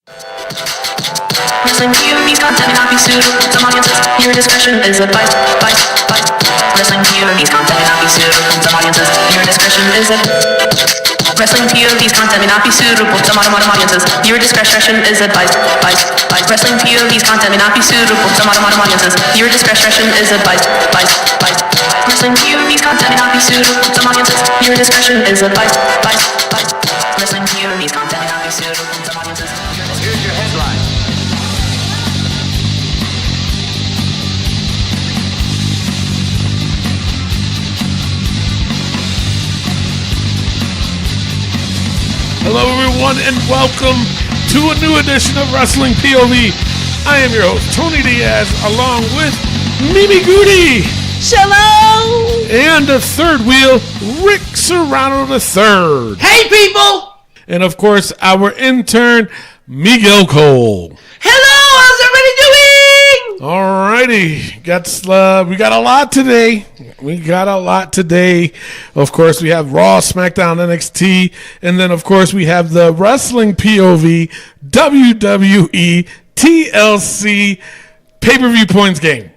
Wrestling POV content may not be suitable to some audiences. Your discretion is advised. Wrestling POV content may not be suitable to some audiences. Your discretion is advised. Wrestling POV content may not be suitable to some audiences. Your discretion is advised. Wrestling POV content may not be suitable to some audiences. Your discretion is advised. Wrestling POV content may not be suitable to some audiences. Your discretion is advised. Wrestling POV content may not be suitable to some audiences. Here's your headline. Hello, everyone, and welcome to a new edition of Wrestling POV. I am your host, Tony Diaz, along with Mimi Goody. Shalom! And the third wheel, Rick Serrano III. Hey, people! And, of course, our intern, Miguel Cole. Hello! How's everybody doing? Alrighty, we got a lot today. Of course, we have Raw, SmackDown, NXT, and then, of course, we have the Wrestling POV WWE TLC pay-per-view points game.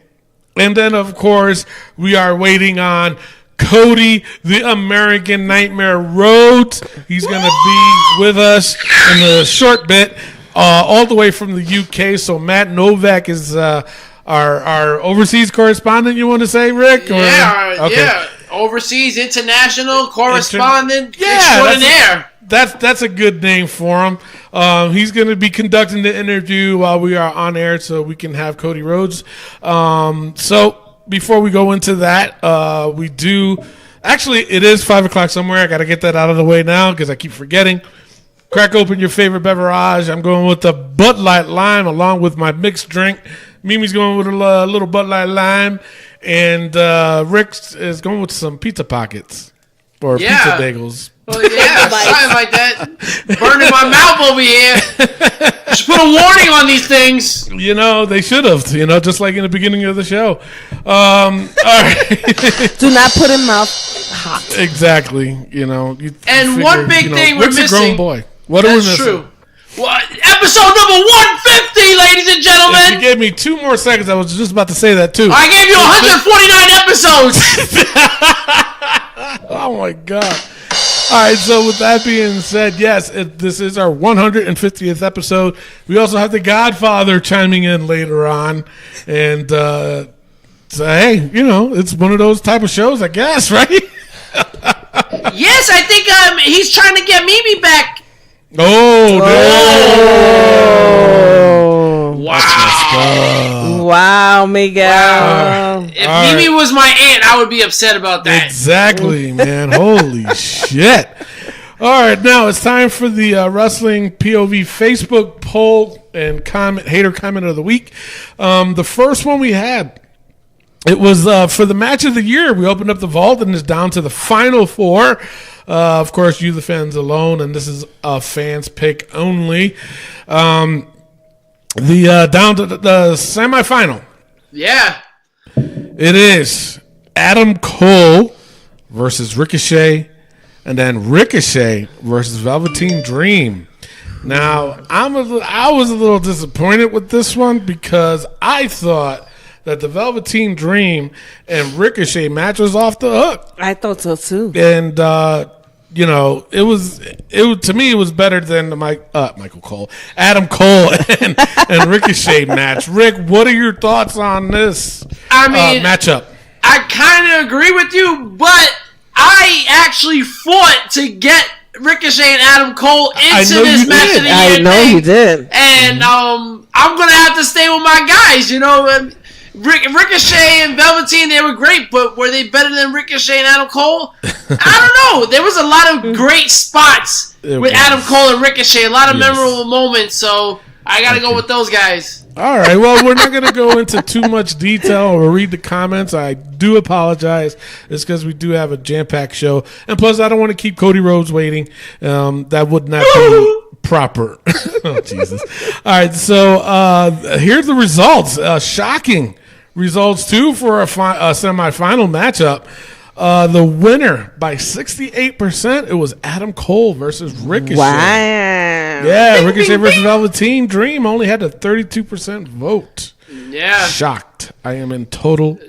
And then, of course, we are waiting on Cody, the American Nightmare Rhodes. He's going to be with us in a short bit, all the way from the UK. So Matt Novak is our overseas correspondent, you want to say, Rick? Yeah. Overseas international correspondent extraordinaire. That's a good name for him. He's going to be conducting the interview while we are on air so we can have Cody Rhodes. So before we go into that, it is 5 o'clock somewhere. I got to get that out of the way now because I keep forgetting. Crack open your favorite beverage. I'm going with the Bud Light Lime along with my mixed drink. Mimi's going with a little Bud Light Lime. And Rick is going with some pizza pockets or pizza bagels. Well, yeah, something like that. Burning my mouth over here. Just put a warning on these things. You know, they should have, just like in the beginning of the show. All right. Do not put in mouth hot. Exactly. And one big thing we're Rick's missing. a grown boy. What are we missing? That's true. What? Episode number 150, ladies and gentlemen. If you gave me 2 more seconds, I was just about to say that too. I gave you 149 episodes. Oh my God. All right, so with that being said, yes, this is our 150th episode. We also have the Godfather chiming in later on. And, so, hey, it's one of those type of shows, I guess, right? Yes, I think he's trying to get Mimi back. Oh, wow. Wow, Miguel. Wow. If Mimi was my aunt, I would be upset about that. Exactly, man. Holy shit. All right, now it's time for the Wrestling POV Facebook poll and hater comment of the week. The first one we had, it was for the match of the year. We opened up the vault and it's down to the final 4. Of course, you, the fans, alone, and this is a fans pick only. Down to the semifinal. Yeah. It is Adam Cole versus Ricochet, and then Ricochet versus Velveteen Dream. Now, I was a little disappointed with this one because I thought that the Velveteen Dream and Ricochet match was off the hook. I thought so too. And it was to me it was better than the Adam Cole and Ricochet match. Rick, what are your thoughts on this matchup? I kind of agree with you, but I actually fought to get Ricochet and Adam Cole into this match of the year. I know you did. And I'm gonna have to stay with my guys. Ricochet and Velveteen, they were great, but were they better than Ricochet and Adam Cole? I don't know. There was a lot of great spots with Adam Cole and Ricochet, a lot of memorable moments, so I got to go with those guys. All right. Well, we're not going to go into too much detail or read the comments. I do apologize. It's because we do have a jam-packed show. And plus, I don't want to keep Cody Rhodes waiting. That would not be proper. Oh, Jesus. All right. So here's the results. Shocking results, too, for a semifinal matchup. The winner by 68%, it was Adam Cole versus Ricochet. Wow. Yeah, Ricochet versus Velveteen Dream only had a 32% vote. Yeah. Shocked. I am in total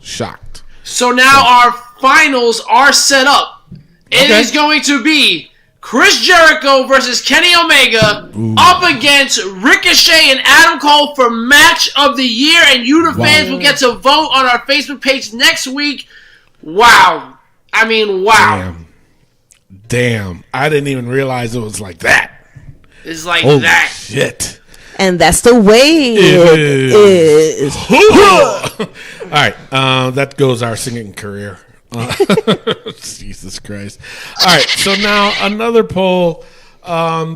shocked. So now our finals are set up. It is going to be Chris Jericho versus Kenny Omega up against Ricochet and Adam Cole for match of the year, and you, the fans, will get to vote on our Facebook page next week. Wow. I mean, wow. Damn. I didn't even realize it was like that. It's like Holy that. Shit. And that's the way it is. All right. That goes our singing career. Jesus Christ. All right. So now another poll.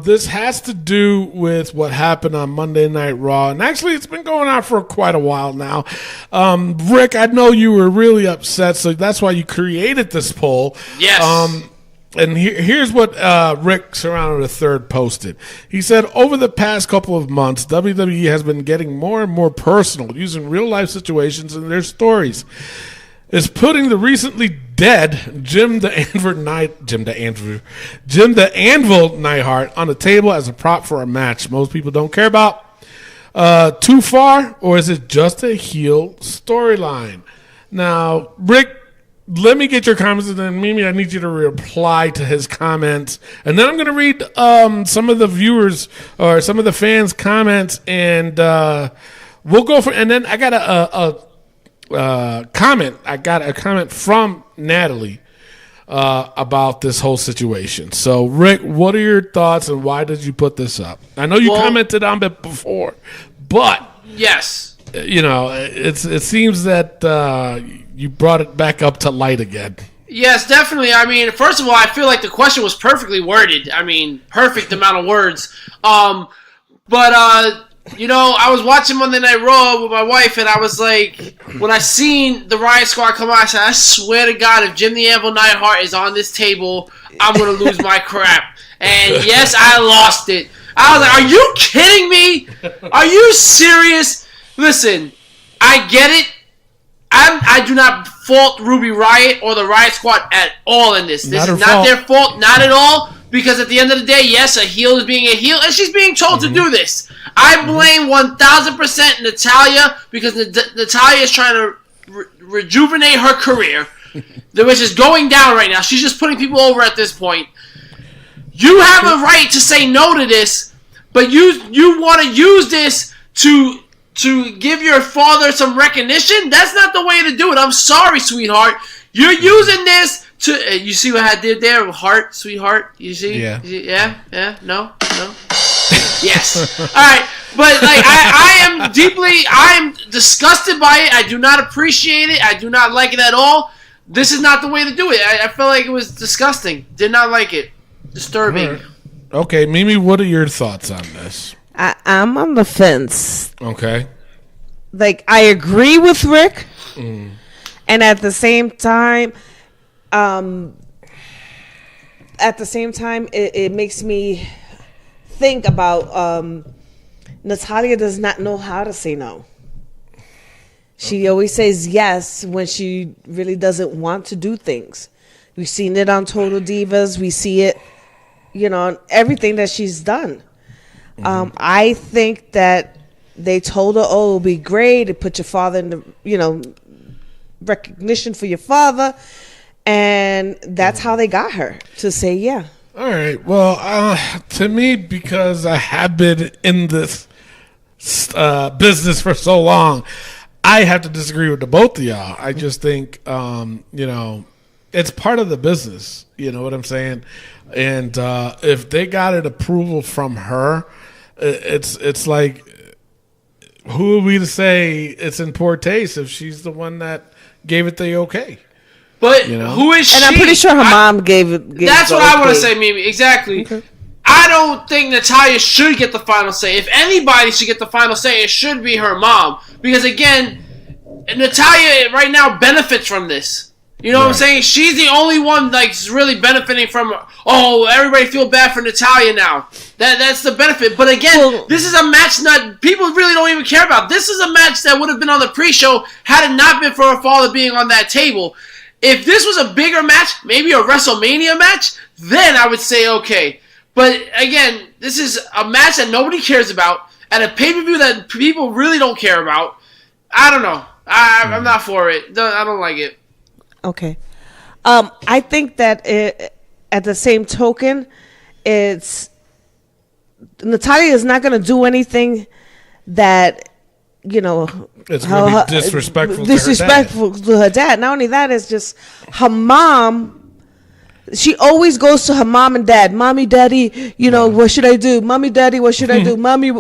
This has to do with what happened on Monday Night Raw. And actually, it's been going on for quite a while now. Rick, I know you were really upset, so that's why you created this poll. Yes. And here's what Rick Serrano III posted. He said, over the past couple of months, WWE has been getting more and more personal, using real-life situations in their stories. Is putting the recently dead Jim the Anvil Neidhart on the table as a prop for a match most people don't care about too far, or is it just a heel storyline? Now, Rick, let me get your comments, and then Mimi, I need you to reply to his comments, and then I'm going to read some of the viewers or some of the fans' comments, and we'll go for. And then I got a comment. I got a comment from Natalie about this whole situation. So, Rick, what are your thoughts, and why did you put this up? I know you commented on it before, but yes, you know, it seems that you brought it back up to light again. Yes, definitely. I mean, first of all, I feel like the question was perfectly worded. I mean, perfect amount of words. You know, I was watching Monday Night Raw with my wife, and I was like, when I seen the Riot Squad come out, I said, I swear to God, if Jim the Anvil Neidhart is on this table, I'm going to lose my crap. And yes, I lost it. I was like, are you kidding me? Are you serious? Listen, I get it. I do not fault Ruby Riot or the Riot Squad at all in this. This is not their fault, not at all. Because at the end of the day, yes, a heel is being a heel, and she's being told to do this. I blame 1,000% Natalya, because Natalya is trying to rejuvenate her career, which is going down right now. She's just putting people over at this point. You have a right to say no to this, but you want to use this to give your father some recognition? That's not the way to do it. I'm sorry, sweetheart. You're using this to... you see what I did there? Heart, sweetheart? You see? Yeah. Yeah? No? Yes. All right. But, like, I am disgusted by it. I do not appreciate it. I do not like it at all. This is not the way to do it. I felt like it was disgusting. Did not like it. Disturbing. Right. Okay, Mimi, what are your thoughts on this? I'm on the fence. Okay. Like, I agree with Rick, and at the same time, it makes me think about Natalya does not know how to say no. She always says yes when she really doesn't want to do things. We've seen it on Total Divas. We see it, on everything that she's done. I think that they told her, oh, it'll be great to put your father in the, recognition for your father. And that's how they got her to say yeah. All right. Well, to me, because I have been in this business for so long, I have to disagree with the both of y'all. I just think, it's part of the business. You know what I'm saying? And if they got an approval from her, it's like, who are we to say it's in poor taste if she's the one that gave it the okay? But who is she? And I'm pretty sure her mom gave it. That's what I want to say, Mimi. Exactly. Okay. I don't think Natalya should get the final say. If anybody should get the final say, it should be her mom. Because, again, Natalya right now benefits from this. You know what I'm saying? She's the only one that's really benefiting from, everybody feel bad for Natalya now. That's the benefit. But again, this is a match that people really don't even care about. This is a match that would have been on the pre-show had it not been for her father being on that table. If this was a bigger match, maybe a WrestleMania match, then I would say okay. But again, this is a match that nobody cares about at a pay-per-view that people really don't care about. I don't know. I'm not for it. I don't like it. Okay. I think that at the same token, Natalia is not going to do anything that, it's going to be disrespectful to her dad. Not only that, it's just her mom. She always goes to her mom and dad. Mommy, daddy, what should I do? Mommy, daddy, what should I do? Mommy,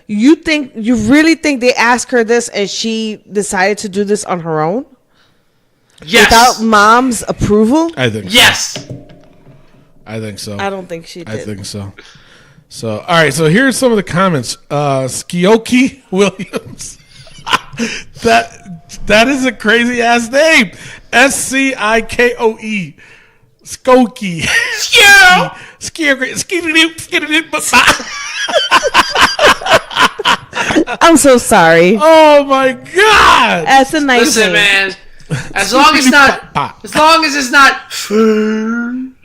you really think they asked her this and she decided to do this on her own? Yes. Without mom's approval? I think yes. I think so. I don't think she did. I think so. So, all right. So here's some of the comments. Skioki Williams. That is a crazy ass name. Scikoe. Skokie. I'm so sorry. Oh my god. That's a nice name. Man. As long as it's not.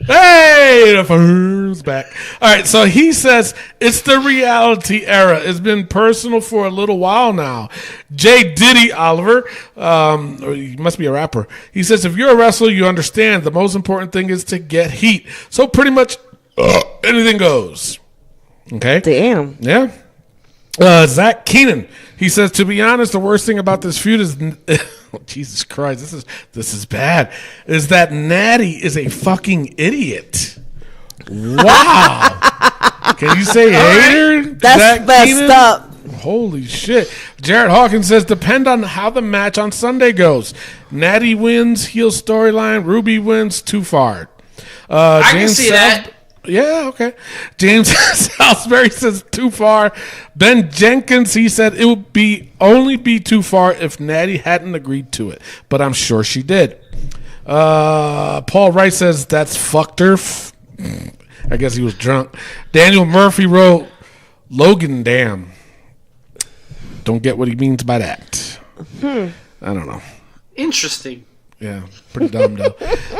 Hey, the phone's back. All right, so he says it's the reality era. It's been personal for a little while now. J. Diddy Oliver, he must be a rapper. He says if you're a wrestler, you understand the most important thing is to get heat. So pretty much anything goes. Okay. Damn. Yeah. Zach Keenan. He says, to be honest, the worst thing about this feud is, Jesus Christ, this is bad, is that Natty is a fucking idiot. Wow. Can you say hater? That's Zach messed Keenan? up. Holy shit. Jared Hawkins says, depend on how the match on Sunday goes. Natty wins, heel storyline. Ruby wins, too far. I can see that. Yeah, okay. James Salisbury says too far. Ben Jenkins, he said it would only be too far if Natty hadn't agreed to it, but I'm sure she did. Paul Wright says that's fucked her. I guess he was drunk. Daniel Murphy wrote Logan damn. Don't get what he means by that. I don't know. Interesting. Yeah, pretty dumb though.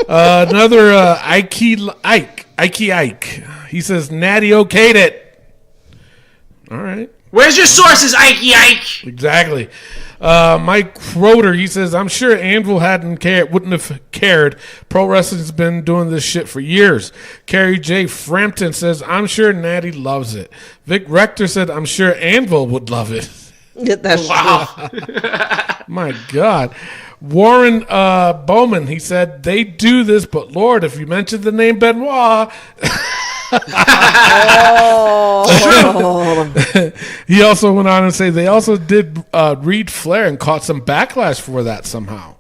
Another Ike. He says Natty okayed it. All right. Where's your sources, Ike? Exactly. Mike Roeder, he says, I'm sure Anvil wouldn't have cared. Pro wrestling's been doing this shit for years. Kerry J. Frampton says, I'm sure Natty loves it. Vic Rector said, I'm sure Anvil would love it. That's wow. My God. Warren Bowman, he said, they do this, but Lord, if you mention the name Benoit. He also went on and say they also did Reed Flair and caught some backlash for that somehow.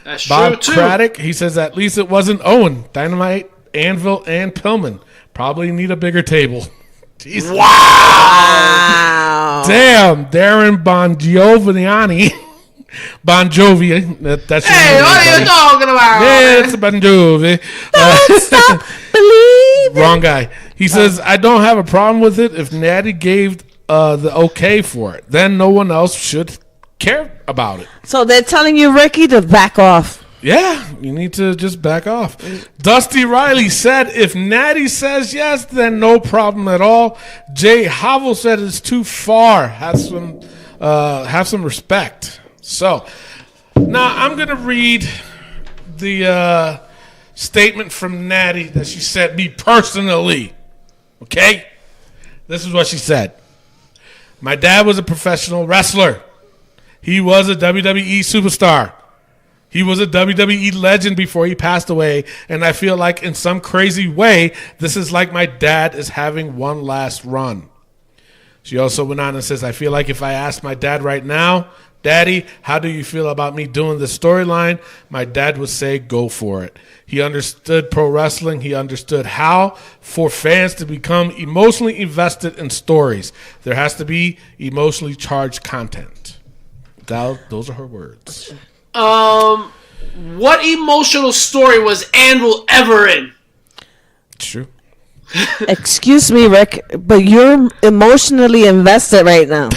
That's Bob true, too. Craddock, he says at least it wasn't Owen, Dynamite, Anvil, and Pillman. Probably need a bigger table. Jesus. wow. Damn, Darren Bongiovanni. Bon Jovi. That's hey, what are you talking about? Yeah, it's Bon Jovi. Don't stop believing. Wrong guy. He says, I don't have a problem with it if Natty gave the okay for it. Then no one else should care about it. So they're telling you, Ricky, to back off. Yeah, you need to just back off. Dusty Riley said, if Natty says yes, then no problem at all. Jay Havel said it's too far. Have some respect. So, now I'm going to read the statement from Natty that she sent me personally. Okay? This is what she said. My dad was a professional wrestler. He was a WWE superstar. He was a WWE legend before he passed away, and I feel like in some crazy way, this is like my dad is having one last run. She also went on and says, I feel like if I asked my dad right now, Daddy, how do you feel about me doing this storyline? My dad would say, go for it. He understood pro wrestling. He understood how for fans to become emotionally invested in stories. There has to be emotionally charged content. Those are her words. What emotional story was Anvil ever in? True. Excuse me, Rick, but you're emotionally invested right now.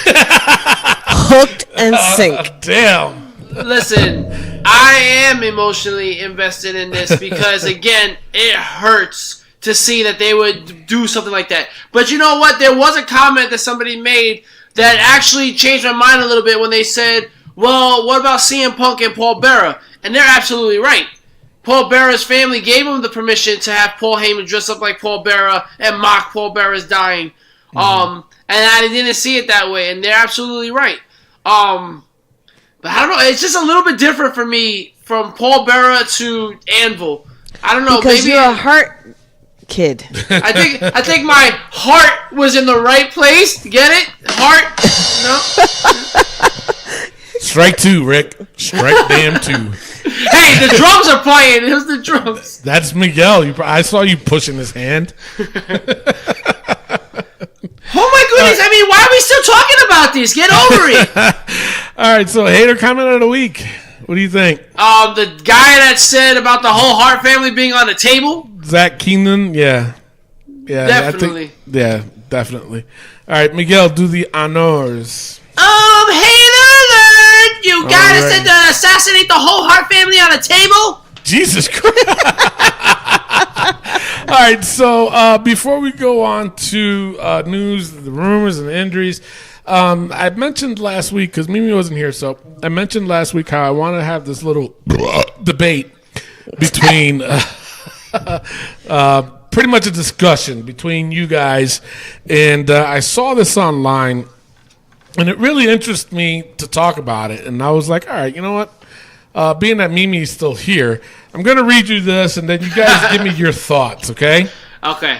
Hooked and sink. Damn. Listen, I am emotionally invested in this because, again, it hurts to see that they would do something like that. But you know what? There was a comment that somebody made that actually changed my mind a little bit when they said, well, what about CM Punk and Paul Bearer? And they're absolutely right. Paul Bearer's family gave him the permission to have Paul Heyman dress up like Paul Bearer and mock Paul Bearer's dying. And I didn't see it that way, and they're absolutely right. But I don't know. It's just a little bit different for me from Paul Bearer to Anvil. I don't know. Because maybe you're a heart kid. I think my heart was in the right place. Get it? Heart? No. Strike 2, Rick. Strike damn 2. Hey, the drums are playing. It was the drums. That's Miguel. I saw you pushing his hand. Oh my goodness! I mean, why are we still talking about this? Get over it. All right, so hater comment of the week. What do you think? The guy that said about the whole Hart family being on the table. Zach Keenan, yeah, Definitely. Definitely. All right, Miguel, do the honors. Hater alert! You gotta send to assassinate the whole Hart family on a table. Jesus Christ! All right, so before we go on to news, the rumors, and the injuries, I mentioned last week, because Mimi wasn't here, so I mentioned last week how I want to have this little debate between, pretty much a discussion between you guys, and I saw this online, and it really interested me to talk about it, and I was like, all right, you know what? Being that Mimi's still here, I'm going to read you this, and then you guys give me your thoughts, okay? Okay.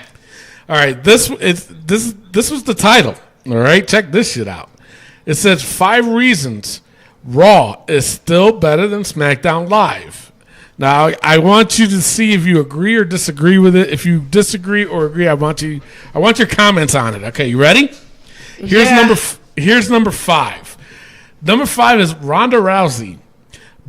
All right, this was the title, all right? Check this shit out. It says 5 reasons Raw is still better than SmackDown Live. Now, I want you to see if you agree or disagree with it. If you disagree or agree, I want your comments on it. Okay, you ready? Here's number 5. Number 5 is Ronda Rousey.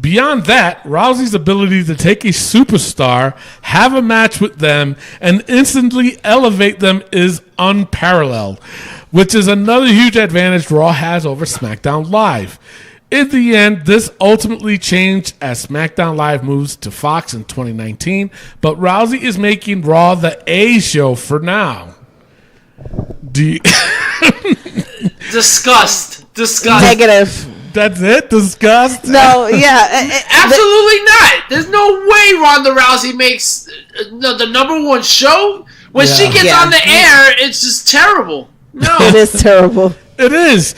Beyond that, Rousey's ability to take a superstar, have a match with them, and instantly elevate them is unparalleled, which is another huge advantage Raw has over SmackDown Live. In the end, this ultimately changed as SmackDown Live moves to Fox in 2019, but Rousey is making Raw the A show for now. Disgust. Negative. That's it? Disgust? No, yeah. Absolutely not. There's no way Ronda Rousey makes the number 1 show. When she gets on the air, it's just terrible. No. It is terrible. It is.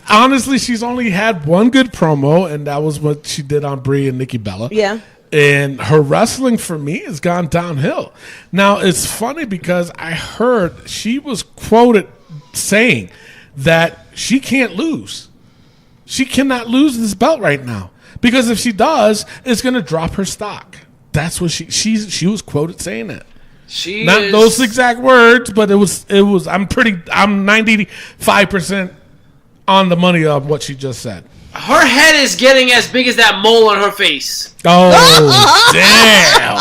Honestly, she's only had one good promo, and that was what she did on Brie and Nikki Bella. Yeah. And her wrestling, for me, has gone downhill. Now, it's funny because I heard she was quoted saying that she can't lose. She cannot lose this belt right now. Because if she does, it's going to drop her stock. That's what she was quoted saying that. Not those exact words, but it was I'm 95% on the money of what she just said. Her head is getting as big as that mole on her face. Oh, damn.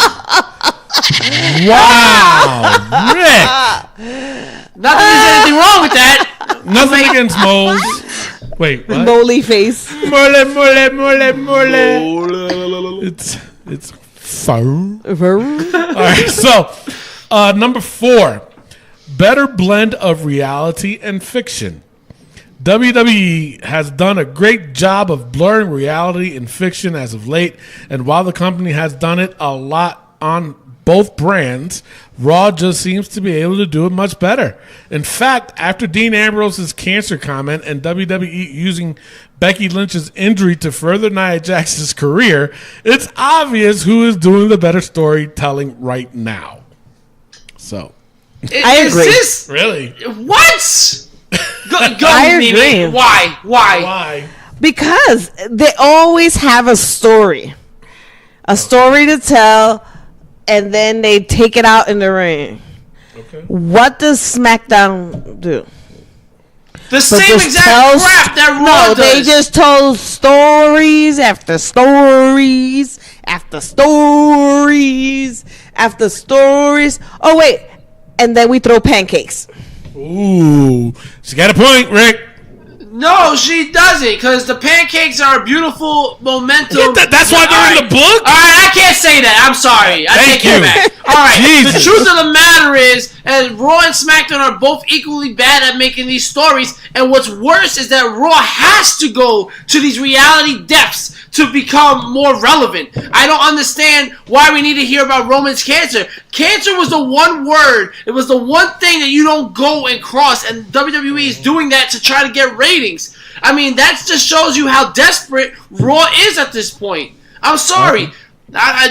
Wow. Rick. Not that there's anything wrong with that. Nothing against moles. Wait, what? Moley face. Mole. It's fur. All right, so number 4, better blend of reality and fiction. WWE has done a great job of blurring reality and fiction as of late, and while the company has done it a lot on both brands, Raw just seems to be able to do it much better. In fact, after Dean Ambrose's cancer comment and WWE using Becky Lynch's injury to further Nia Jax's career, it's obvious who is doing the better storytelling right now. So, I agree. Really? What? Go I Mimi. agree. Why? Because they always have a story to tell, and then they take it out in the ring. Okay. What does SmackDown do? The same exact crap that Raw does. They just told stories after stories after stories after stories. Oh wait, and then we throw pancakes. Ooh, she got a point, Rick. No, she doesn't, because the pancakes are a beautiful momentum. That's why they're in the book? All right, I can't say that. I'm sorry. I take it back. All right, Jesus. The truth of the matter is, Raw and SmackDown are both equally bad at making these stories, and what's worse is that Raw has to go to these reality depths to become more relevant. I don't understand why we need to hear about Roman's cancer. Cancer was the one word. It was the one thing that you don't go and cross, and WWE is doing that to try to get ratings. I mean, that just shows you how desperate Raw is at this point. I'm sorry.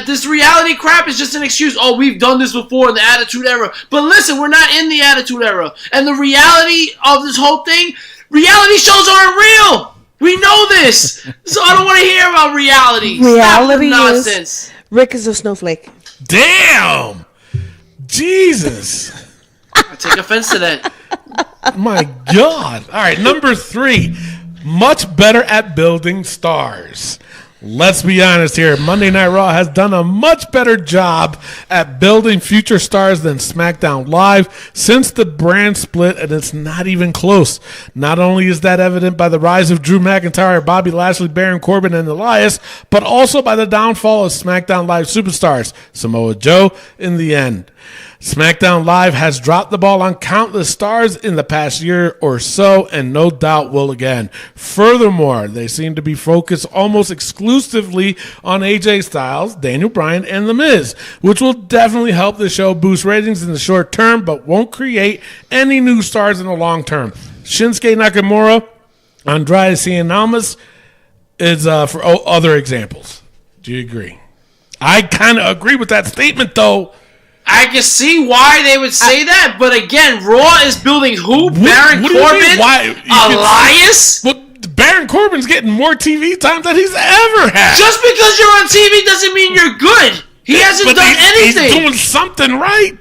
This reality crap is just an excuse. Oh, we've done this before in the Attitude Era. But listen, we're not in the Attitude Era. And the reality of this whole thing, reality shows aren't real. We know this. So I don't want to hear about reality. Reality nonsense. Rick is a snowflake. Damn. Jesus. I take offense to that. My God. All right, number 3. Much better at building stars. Let's be honest here. Monday Night Raw has done a much better job at building future stars than SmackDown Live since the brand split, and it's not even close. Not only is that evident by the rise of Drew McIntyre, Bobby Lashley, Baron Corbin, and Elias, but also by the downfall of SmackDown Live superstars, Samoa Joe, in the end. SmackDown Live has dropped the ball on countless stars in the past year or so, and no doubt will again. Furthermore, they seem to be focused almost exclusively on AJ Styles, Daniel Bryan, and The Miz, which will definitely help the show boost ratings in the short term, but won't create any new stars in the long term. Shinsuke Nakamura, Andrade Cien Almas is for other examples. Do you agree? I kind of agree with that statement, though. I can see why they would say that, but again, Raw is building who? Baron Corbin? Elias? Well, Baron Corbin's getting more TV time than he's ever had. Just because you're on TV doesn't mean you're good. He hasn't done anything. He's doing something right.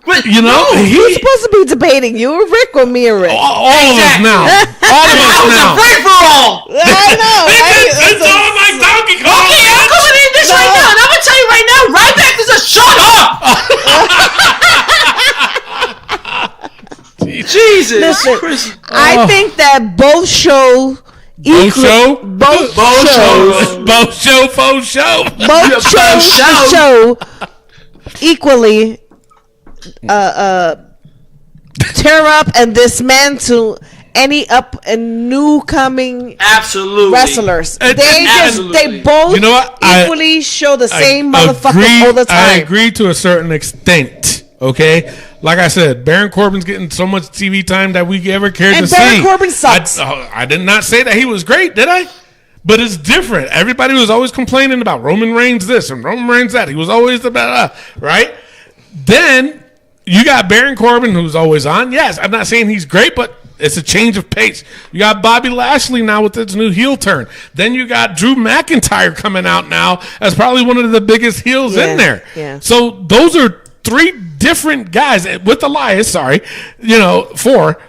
But you know, who's supposed to be debating? You or Rick or me or Rick? All of us now. All of us now. Free for all. I know. It's all like Donkey Kong. Okay, I'm going in this right now, and I'm going to tell you right now, Ryback is a shut up. Jesus. Listen, I think that both show equally tear up and dismantle any up and new coming wrestlers. They both equally show the same motherfucker all the time. I agree to a certain extent. Okay, like I said, Baron Corbin's getting so much TV time that we ever cared to see. And Baron Corbin sucks. I did not say that he was great, did I? But it's different. Everybody was always complaining about Roman Reigns this and Roman Reigns that. He was always the better, right? Then you got Baron Corbin, who's always on. Yes, I'm not saying he's great, but it's a change of pace. You got Bobby Lashley now with its new heel turn. Then you got Drew McIntyre coming out now as probably one of the biggest heels in there. Yeah. So those are 3 different guys with Elias. Sorry, 4.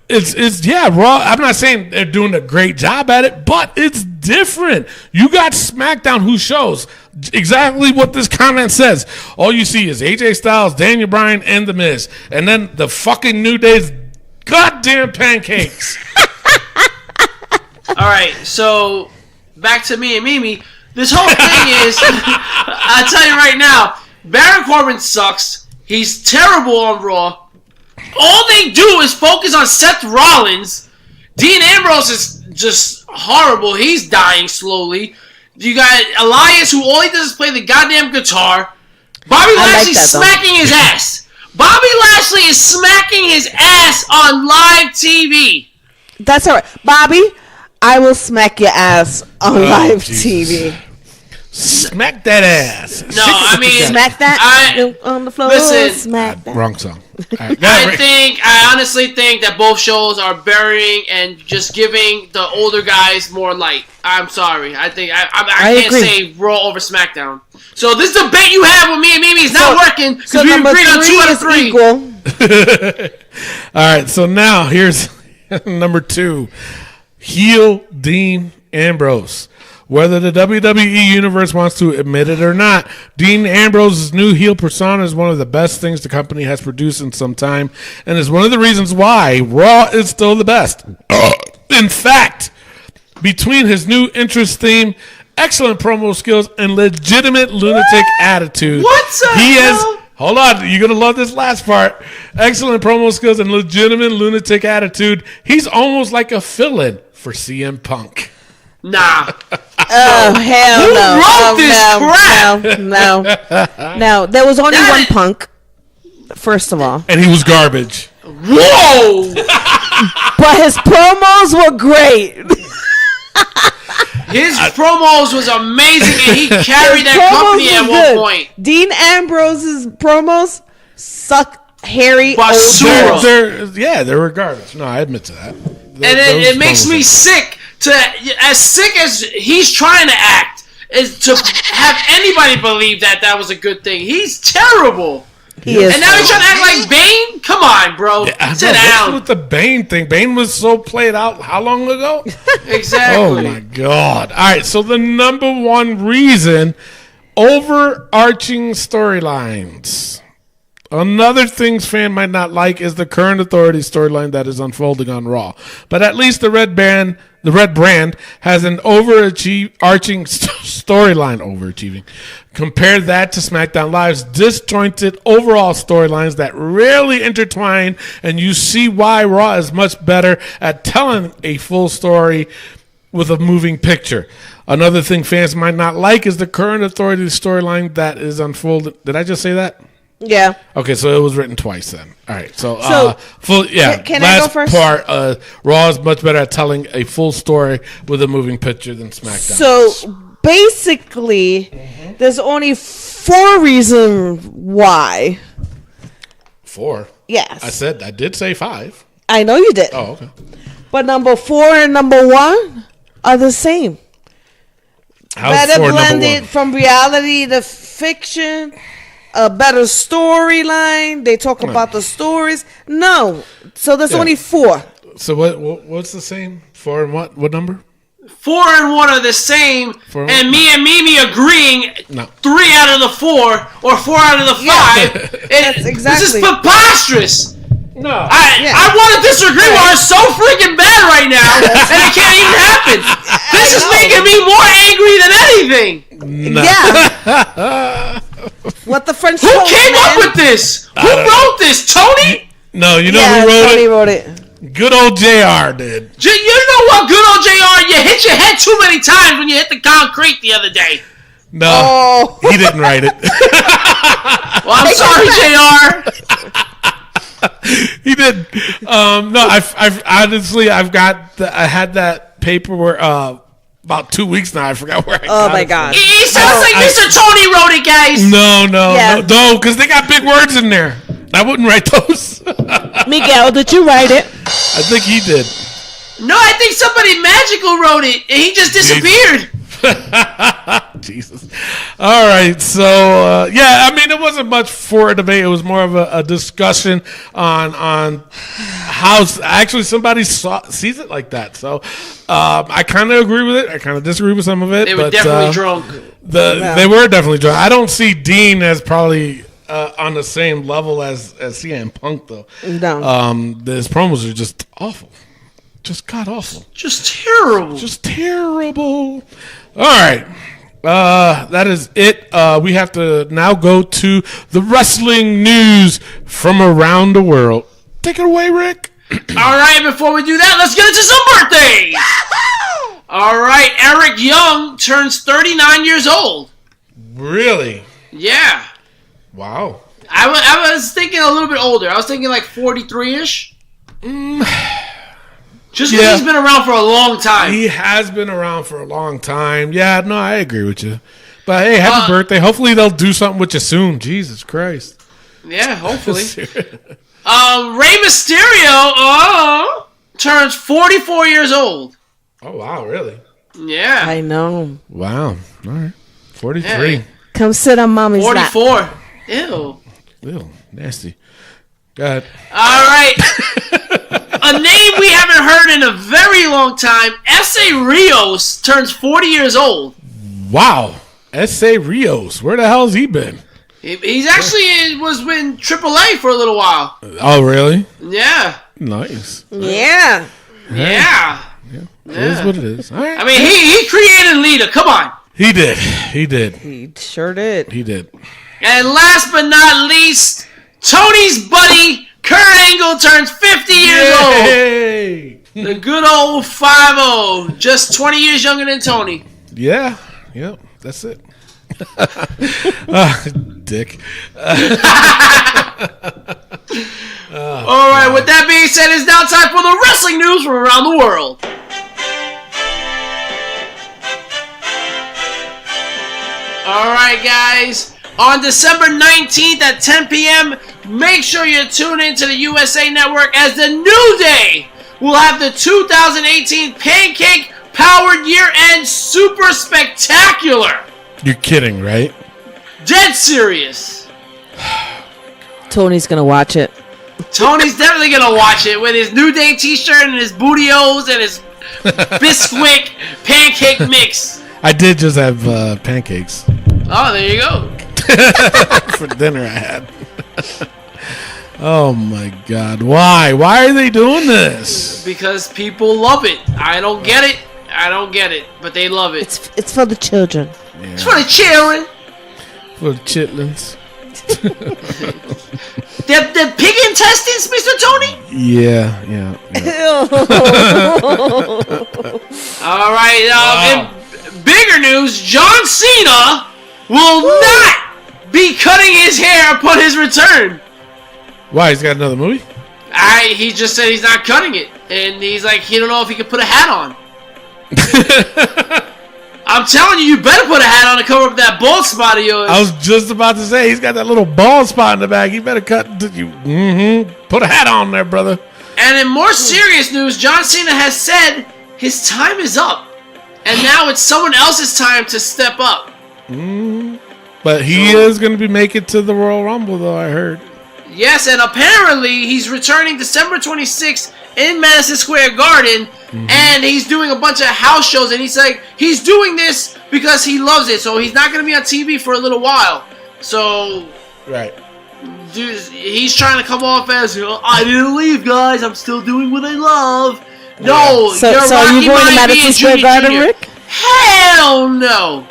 It's Raw. I'm not saying they're doing a great job at it, but it's different. You got SmackDown, who shows exactly what this comment says. All you see is AJ Styles, Daniel Bryan, and The Miz, and then the fucking New Day's goddamn pancakes. All right, so back to me and Mimi. This whole thing is, I'll tell you right now, Baron Corbin sucks. He's terrible on Raw. All they do is focus on Seth Rollins. Dean Ambrose is just horrible. He's dying slowly. You got Elias, who all he does is play the goddamn guitar. Bobby Lashley's smacking his ass. Bobby Lashley is smacking his ass on live TV. That's all right. Bobby, I will smack your ass on live TV. Smack that ass. No, I mean, smack that on the floor. Listen, smack that. Wrong song. Right, I honestly think that both shows are burying and just giving the older guys more light. I'm sorry. I think I can't say Raw over SmackDown. So this debate you have with me and Mimi is not working because we agreed on 2 out of 3. All right, so now here's number 2. Heel Dean Ambrose. Whether the WWE Universe wants to admit it or not, Dean Ambrose's new heel persona is one of the best things the company has produced in some time, and is one of the reasons why Raw is still the best. In In fact, between his new interest theme, excellent promo skills, and legitimate lunatic attitude, he has. Hold on, you're gonna love this last part. Excellent promo skills and legitimate lunatic attitude. He's almost like a fill-in for CM Punk. Nah. Oh, hell Who no. wrote this crap? No. There was only one Punk, first of all. And he was garbage. Whoa! But his promos were great. His promos was amazing, and he carried that company at one point. Dean Ambrose's promos suck Harry Basura. They were garbage. No, I admit to that. And it makes me sick as sick as he's trying to act, is to have anybody believe that was a good thing. He's terrible. He is. And now he's trying to act like Bane? Come on, bro. Sit down. What's with the Bane thing? Bane was so played out how long ago? Exactly. Oh, my God. All right, so the number one reason, overarching storylines. Another things fan might not like is the current Authority storyline that is unfolding on Raw. But at least the Red Brand has an arching storyline, overachieving. Compare that to SmackDown Live's disjointed overall storylines that rarely intertwine, and you see why Raw is much better at telling a full story with a moving picture. Another thing fans might not like is the current Authority storyline that is unfolding. Did I just say that? Yeah. Okay, so it was written twice then. All right, so can I go first? Part, Raw is much better at telling a full story with a moving picture than SmackDown. So basically, there's only 4 reasons why. 4? Yes. I did say 5. I know you did. Oh, okay. But number 4 and number 1 are the same. How's better 4 blended from reality to fiction. A better storyline. They talk about the stories. No. So there's only 4. So what's the same? 4 and what? What number? 4 and 1 are the same, and me and Mimi agreeing 3 out of the 4 or 4 out of the 5. That's exactly. This is preposterous. No. I want to disagree with her so freaking bad right now, and it can't even happen. This is making me more angry than anything. No. Yeah. What the French Who came up with this? Who wrote this? Tony? No, you know who wrote Tony it? wrote it. Good old JR did. You know what, good old JR? You hit your head too many times when you hit the concrete the other day. No, he didn't write it. Well, I'm sorry, JR. He did. No, I've honestly, I had that paperwork about 2 weeks now. I forgot where I got my it God. from. It sounds like Mr. Tony wrote it, guys. No, because they got big words in there. I wouldn't write those. Miguel, did you write it? I think he did. No, I think somebody magical wrote it, and he just disappeared. Jesus. All right. So, I mean, it wasn't much for a debate. It was more of a discussion on how actually somebody sees it like that. So, I kind of agree with it. I kind of disagree with some of it. They were definitely drunk. They were definitely drunk. I don't see Dean as probably on the same level as CM Punk, though. No. His promos are just awful. Just god awful. Just terrible. Just terrible. All right. That is it. We have to now go to the wrestling news from around the world. Take it away, Rick. All right, before we do that, let's get into some birthdays. All right, Eric Young turns 39 years old. Really? Yeah. Wow. I was thinking a little bit older. I was thinking like 43-ish. Just because he's been around for a long time. He has been around for a long time. Yeah, no, I agree with you. But hey, happy birthday. Hopefully they'll do something with you soon. Jesus Christ. Yeah, hopefully. Rey Mysterio turns 44 years old. Oh, wow, really? Yeah. I know. Wow. All right. 43. Yeah. Come sit on mommy's lap. 44. Ew. Ew, nasty. Go ahead. All right. A name we haven't heard in a very long time, S.A. Rios turns 40 years old. Wow. S.A. Rios. Where the hell's he been? He's actually was in AAA for a little while. Oh, really? Yeah. Nice. Yeah. Yeah. It is what it is. All right. I mean, he created Lita. Come on. He did. He Sure did. He did. And last but not least, Tony's buddy, Kurt Angle, turns 50 years old. The good old 5-0. Just 20 years younger than Tony. Yeah. Yep. That's it. Dick. All right, with that being said, it's now time for the wrestling news from around the world. All right, guys. On December 19th at 10 p.m., make sure you tune into the USA Network as the New Day will have the 2018 Pancake Powered Year-End Super Spectacular. You're kidding, right? Dead serious. Tony's gonna watch it. Tony's definitely gonna watch it with his New Day t-shirt and his booty-os and his Bisquick pancake mix. I did just have pancakes. Oh, there you go. For dinner I had. Oh my God. Why? Why are they doing this? Because people love it. I don't get it. But they love it. It's for the children. Yeah. It's for the children. For the chitlins. The pig intestines, Mr. Tony? Yeah. All right. In bigger news, John Cena will not be cutting his hair upon his return. Why? He's got another movie? He just said he's not cutting it. And he's like, he don't know if he can put a hat on. I'm telling you, you better put a hat on to cover up that bald spot of yours. I was just about to say, he's got that little bald spot in the back. You better cut. Put a hat on there, brother. And in more serious news, John Cena has said his time is up. And now it's someone else's time to step up. But he is going to be making it to the Royal Rumble, though, I heard. Yes, and apparently he's returning December 26th in Madison Square Garden. And he's doing a bunch of house shows. And he's like, he's doing this because he loves it. So he's not going to be on TV for a little while. So... Right. Dude, he's trying to come off as, I didn't leave, guys. I'm still doing what I love. No, So you're are you going to Madison Square Garden, Rick? Hell no.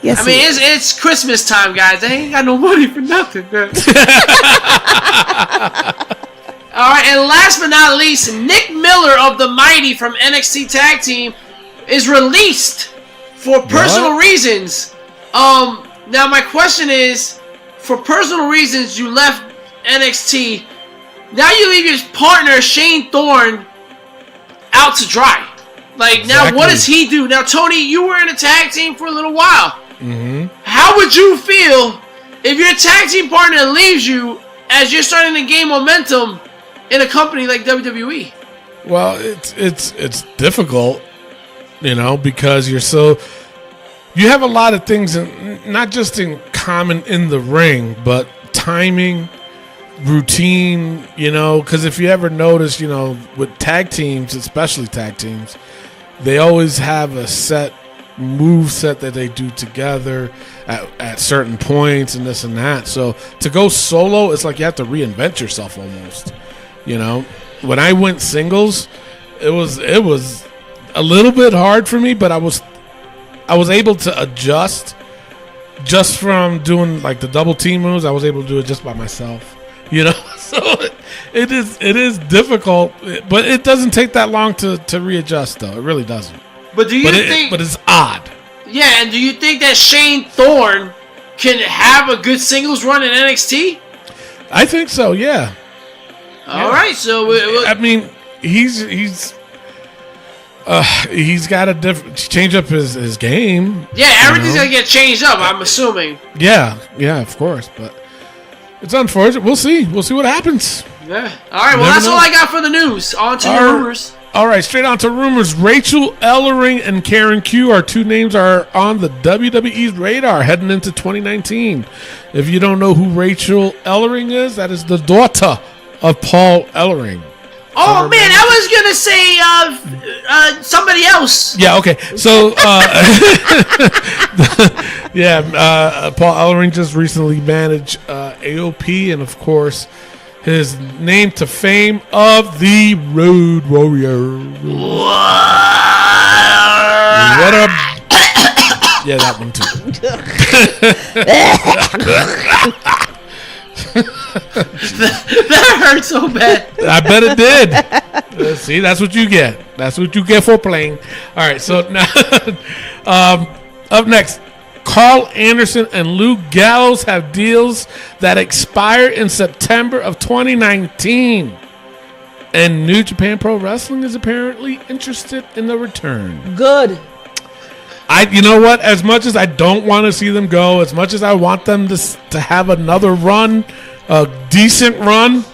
Yes. I mean, it's Christmas time, guys. I ain't got no money for nothing. All right, and last but not least, Nick Miller of the Mighty from NXT Tag Team is released for personal reasons. Now my question is, for personal reasons, you left NXT. Now you leave your partner Shane Thorne out to dry. Like, now what does he do? Now, Tony, you were in a tag team for a little while. How would you feel if your tag team partner leaves you as you're starting to gain momentum in a company like WWE? Well, it's difficult, because you have a lot of things, not just in common in the ring, but timing, routine, because if you ever notice, with tag teams, especially tag teams, they always have a set move set that they do together at certain points and this and that. So to go solo, it's like you have to reinvent yourself almost. When I went singles, it was a little bit hard for me, but I was able to adjust just from doing like the double team moves. I was able to do it just by myself. So it is difficult, but it doesn't take that long to readjust, though. It really doesn't. But do you think? But it's odd. Yeah, and do you think that Shane Thorne can have a good singles run in NXT? I think so. Yeah. All right, so I mean, he's got to change up his game. Yeah, everything's gonna get changed up. I'm assuming. Yeah, of course, but. It's unfortunate. We'll see. We'll see what happens. Yeah. All right. Well, that's all I got for the news. On to the rumors. All right. Straight on to rumors. Rachel Ellering and Karen Q, our two names, are on the WWE's radar heading into 2019. If you don't know who Rachel Ellering is, that is the daughter of Paul Ellering. Oh, man. I was going to say somebody else. Yeah, okay. So, Paul Ellering just recently managed AOP, and of course, his name to fame of the Road Warrior. What a... Yeah, that one too. That hurt so bad. I bet it did. See, that's what you get. That's what you get for playing. All right, so now up next, Carl Anderson and Lou Gallows have deals that expire in September of 2019. And New Japan Pro Wrestling is apparently interested in the return. Good. You know what? As much as I don't want to see them go, as much as I want them to have another run, a decent run,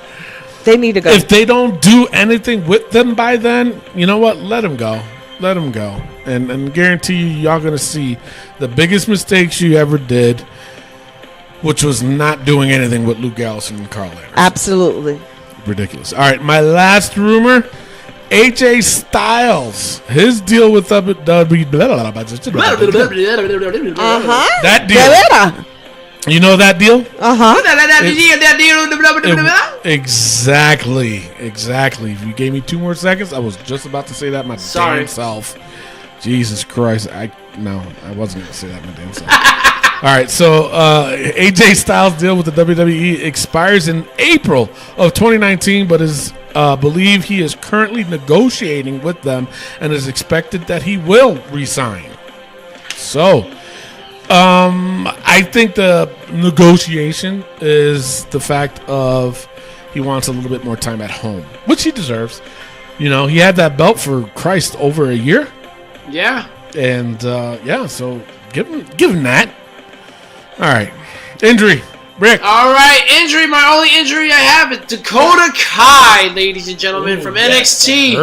they need to go. If they don't do anything with them by then, you know what? Let them go. Let them go. And guarantee you, y'all going to see the biggest mistakes you ever did, which was not doing anything with Luke Gallows and Carl Anderson. Absolutely. Ridiculous. All right, my last rumor, AJ Styles, his deal with that deal. You know that deal? Exactly. If you gave me 2 more seconds, I was just about to say that damn self. Jesus Christ. I wasn't going to say that my damn self. All right, so AJ Styles' deal with the WWE expires in April of 2019, but is believe he is currently negotiating with them and is expected that he will resign. So, I think the negotiation is the fact of he wants a little bit more time at home, which he deserves. You know, he had that belt for Christ over a year. Yeah. And so give him that. All right. Injury. Rick. All right. Injury. My only injury I have is Dakota Kai, ladies and gentlemen, from NXT.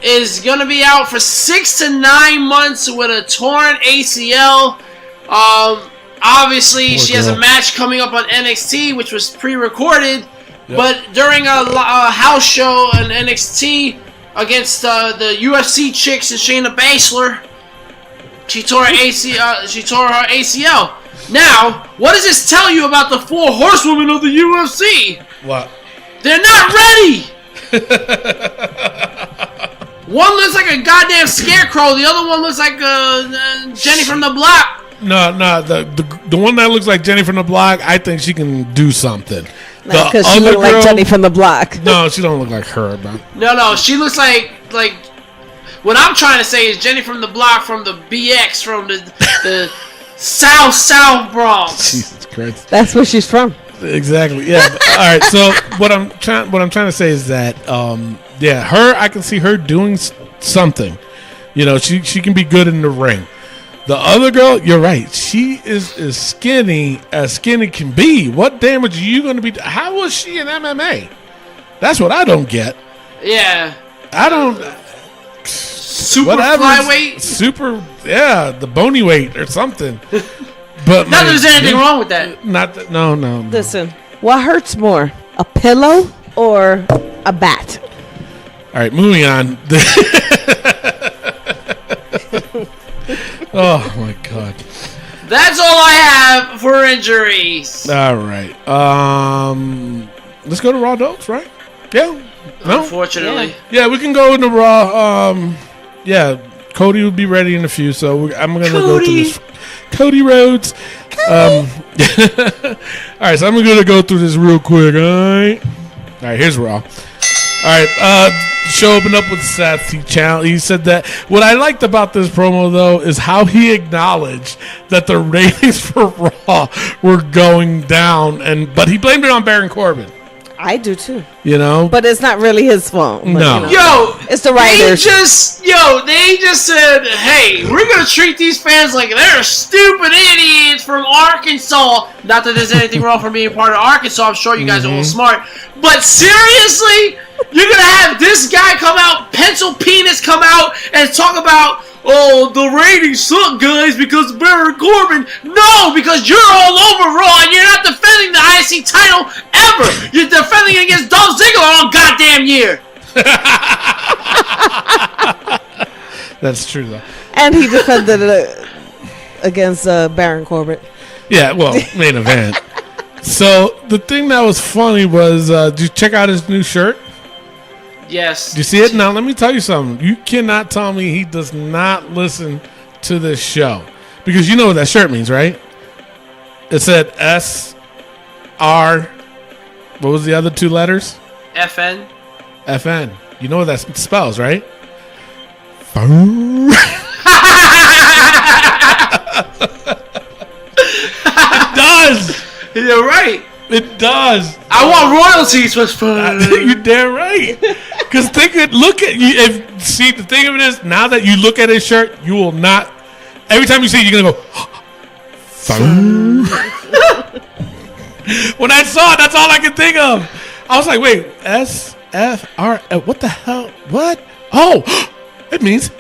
Is going to be out for 6 to 9 months with a torn ACL. Obviously, she has a match coming up on NXT, which was pre-recorded. Yep. But during a house show on NXT against the UFC chicks and Shayna Baszler, she tore her ACL. Now, what does this tell you about the 4 horsewomen of the UFC? What? They're not ready! One looks like a goddamn scarecrow. The other one looks like Jenny from the block. No, the one that looks like Jenny from the block, I think she can do something. Because she looks like Jenny from the block. No, she don't look like her, man. No, she looks like what I'm trying to say is Jenny from the block, from the BX, from the South Bronx. Jesus Christ. That's where she's from. Exactly. Yeah. All right. So what I'm trying to say is that her, I can see her doing something. You know, she can be good in the ring. The other girl, you're right. She is as skinny can be. What damage are you going to be? How was she in MMA? That's what I don't get. Yeah. I don't. Super flyweight? The bony weight or something. But not that there's anything wrong with that. No. Listen, what hurts more, a pillow or a bat? All right, moving on. Oh my God. That's all I have for injuries. All right. Let's go to Raw Notes, right? Yeah. No? Unfortunately. Yeah, we can go into Raw. Cody will be ready in a few, so I'm going to go through this. Cody Rhodes. All right, so I'm going to go through this real quick, all right? All right, here's Raw. All right, show opened up with Seth. He said that what I liked about this promo, though, is how he acknowledged that the ratings for Raw were going down, but he blamed it on Baron Corbin. I do too. You know, but it's not really his fault. No, you know, yo, it's the writers. They just said, "Hey, we're gonna treat these fans like they're stupid idiots from Arkansas." Not that there's anything wrong for being part of Arkansas. I'm sure you guys are all smart, but seriously, you're gonna have this guy come out, pencil penis come out, and talk about, "Oh, the ratings suck, guys, because of Baron Corbin." No, because you're all over Raw and you're not defending the IC title ever. You're defending it against Dolph Ziggler all goddamn year. That's true, though. And he defended it against Baron Corbin. Yeah, well, main event. So the thing that was funny was, did you check out his new shirt? Yes. Did you see it? Now let me tell you something. You cannot tell me he does not listen to this show, because you know what that shirt means, right? It said SR. What was the other two letters? FN. FN. You know what that spells, right? It does. You're right. It does. I want royalties for fun. You're damn right. Because look at you. See, the thing of it is, now that you look at his shirt, you will not. Every time you see it, you're gonna go. When I saw it, that's all I could think of. I was like, wait, SFR. What the hell? What? Oh, it means.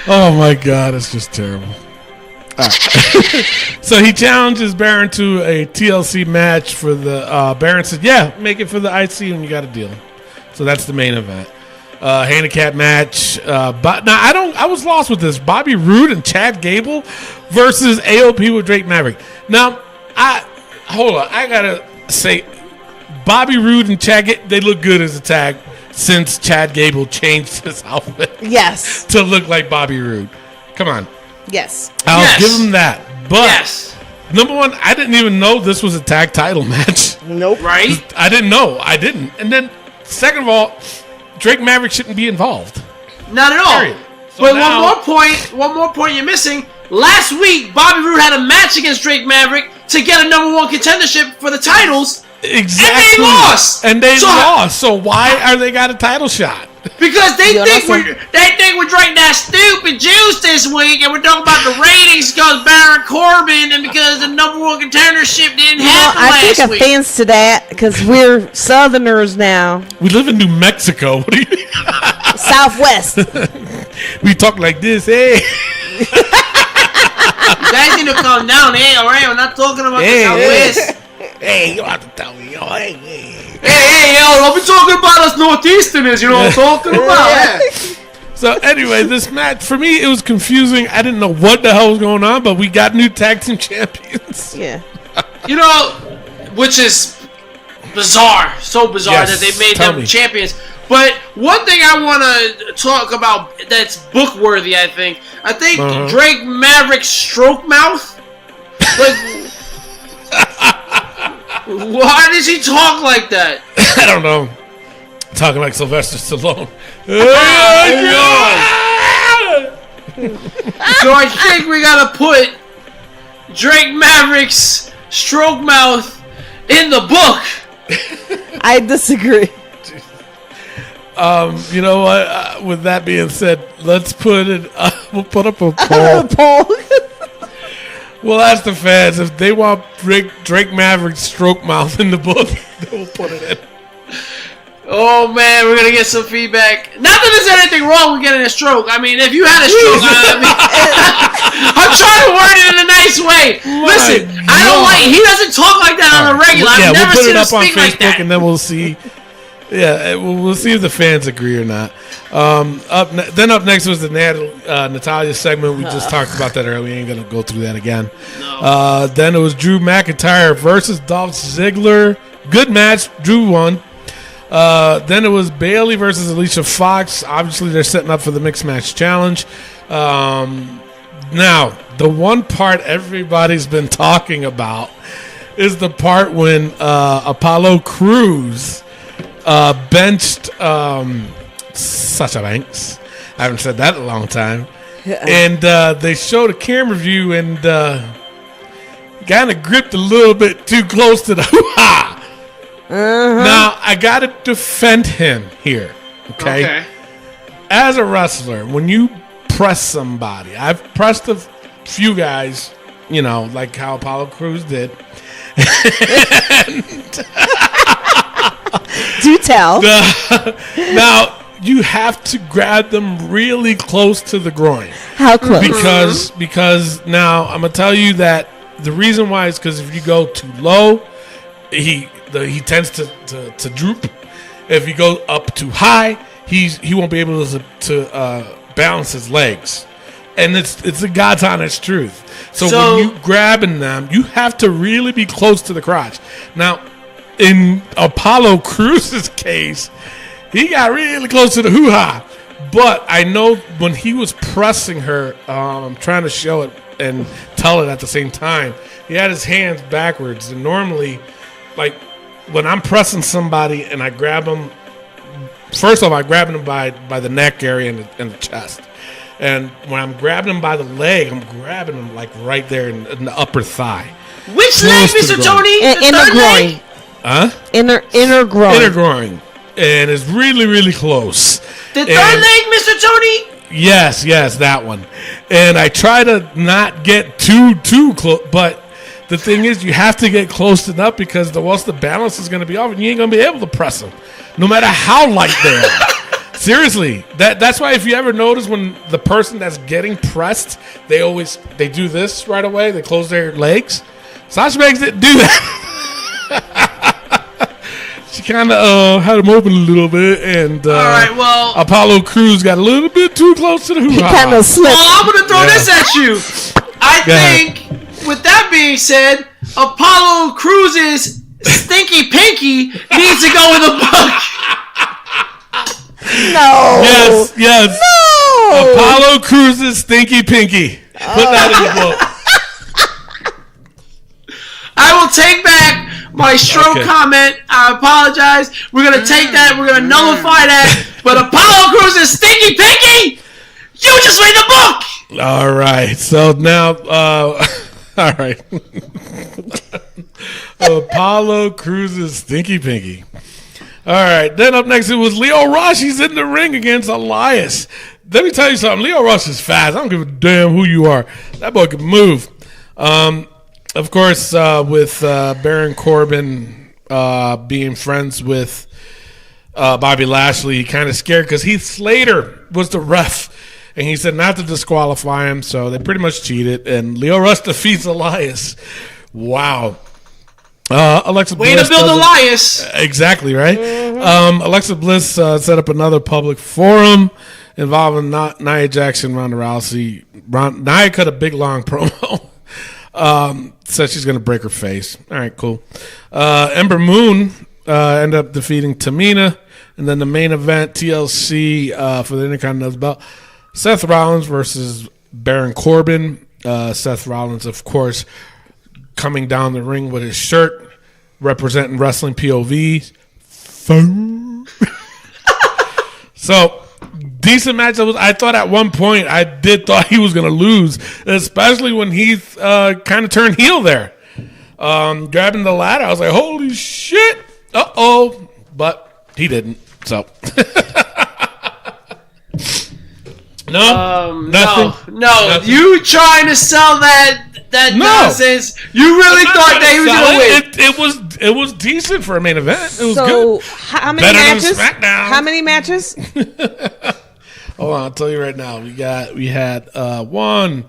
Oh my God, it's just terrible. All right. So he challenges Baron to a TLC match for the. Baron said, "Yeah, make it for the IC when you got a deal." So that's the main event. Handicap match. But now I was lost with this. Bobby Roode and Chad Gable versus AOP with Drake Maverick. Now hold on. I gotta say, Bobby Roode and Chad, they look good as a tag since Chad Gable changed his outfit. Yes. To look like Bobby Roode. Come on. Yes. I'll give him that. But yes. Number one, I didn't even know this was a tag title match. Nope. Right? I didn't know. I didn't. And then, second of all, Drake Maverick shouldn't be involved. Not at all. Period. So but now, one more point you're missing. Last week, Bobby Roode had a match against Drake Maverick to get a number one contendership for the titles. Exactly. And they lost. So why are they got a title shot? Because they think we're drinking that stupid juice this week, and we're talking about the ratings because Baron Corbin and because the number one contendership didn't happen I last take week. offense to that because we're Southerners now. We live in New Mexico. What do you mean? Southwest. We talk like this, hey. You guys need to calm down, hey, all right? I'm not talking about the Southwest. Hey, you have to tell me, yo, hey. Hey, yo, don't be talking about us Northeasterners, you know what I'm talking about? Yeah. So anyway, this match, for me, it was confusing. I didn't know what the hell was going on, but we got new tag team champions. Yeah. You know, which is bizarre. So bizarre that they made them champions. But one thing I want to talk about that's book-worthy, I think Drake Maverick's stroke mouth. Like, why does he talk like that? I don't know. Talking like Sylvester Stallone. So I think we gotta put Drake Maverick's stroke mouth in the book. I disagree. You know what? With that being said, let's put it. We'll put up a poll. We'll ask the fans if they want Drake Maverick's stroke mouth in the book. We'll put it in. Oh man, we're gonna get some feedback. Not that there's anything wrong with getting a stroke. I mean, if you had a stroke, I'm trying to word it in a nice way. Listen, I don't like. He doesn't talk like that on a regular. I've never seen him speak like that. And then we'll see. Yeah, we'll see if the fans agree or not. Up next was the Natalia segment. We just talked about that earlier. We ain't gonna go through that again. No. Then it was Drew McIntyre versus Dolph Ziggler. Good match. Drew won. Then it was Bayley versus Alicia Fox. Obviously, they're setting up for the Mixed Match Challenge. Now, the one part everybody's been talking about is the part when Apollo Crews benched Sasha Banks. I haven't said that in a long time. And they showed a camera view and kind of gripped a little bit too close to the hoo-ha. Now, I got to defend him here, okay? As a wrestler, when you press somebody, I've pressed a few guys, you know, like how Apollo Crews did. Do tell. Now, you have to grab them really close to the groin. How close? Because now, I'm going to tell you that the reason why is because if you go too low, he tends to droop. If you go up too high, he won't be able to balance his legs. And it's a God's honest truth. So when you grabbing them, you have to really be close to the crotch. Now, in Apollo Cruz's case, he got really close to the hoo-ha. But I know when he was pressing her, I'm trying to show it and tell it at the same time, he had his hands backwards. And normally, like, when I'm pressing somebody and I grab them, first off, I grab them by the neck area and the chest. And when I'm grabbing them by the leg, I'm grabbing them like right there in the upper thigh. Which leg, Mr. Tony? Inner groin. Huh? Inner groin. Inner groin. And it's really, really close. The third leg, Mr. Tony? Yes, that one. And I try to not get too close, but the thing is, you have to get close enough because once the balance is going to be off, and you ain't going to be able to press them, no matter how light they are. Seriously, that's why if you ever notice when the person that's getting pressed, they do this right away. They close their legs. Sasha Banks didn't do that. She kind of had them open a little bit, and all right, well, Apollo Crews got a little bit too close to the hoo-ha. He kind of slipped. Well, I'm going to throw this at you. I think, with that being said, Apollo Cruz's stinky pinky needs to go in the book. No. Yes. No. Apollo Cruz's stinky pinky. Put that in the book. I will take back my stroke comment. I apologize. We're going to take that. We're going to nullify that. But Apollo Cruz's stinky pinky, you just read the book. All right. So now, all right. Apollo Cruz's stinky pinky. All right. Then up next, it was Lio Rush. He's in the ring against Elias. Let me tell you something. Lio Rush is fast. I don't give a damn who you are. That boy can move. Of course, with Baron Corbin being friends with Bobby Lashley, he kind of scared because Heath Slater was the ref, and he said not to disqualify him, so they pretty much cheated, and Lio Rush defeats Elias. Wow. Alexa Way Bliss to build Elias. Exactly, right? Mm-hmm. Alexa Bliss set up another public forum involving Nia Jackson, Ronda Rousey. Nia cut a big, long promo. Said she's going to break her face. All right, cool. Ember Moon ended up defeating Tamina. And then the main event, TLC, for the Intercontinental belt, Seth Rollins versus Baron Corbin. Seth Rollins, of course, coming down the ring with his shirt representing Wrestling POV. So, decent match. I thought at one point I thought he was going to lose, especially when he kind of turned heel there. Grabbing the ladder, I was like, holy shit. Uh-oh. But he didn't. So. No. Nothing. No. You trying to sell that nonsense. You really thought that he was going to win. It was decent for a main event. It was So, good. how many Better matches? than SmackDown. How many matches? Hold on, I'll tell you right now. We had 1,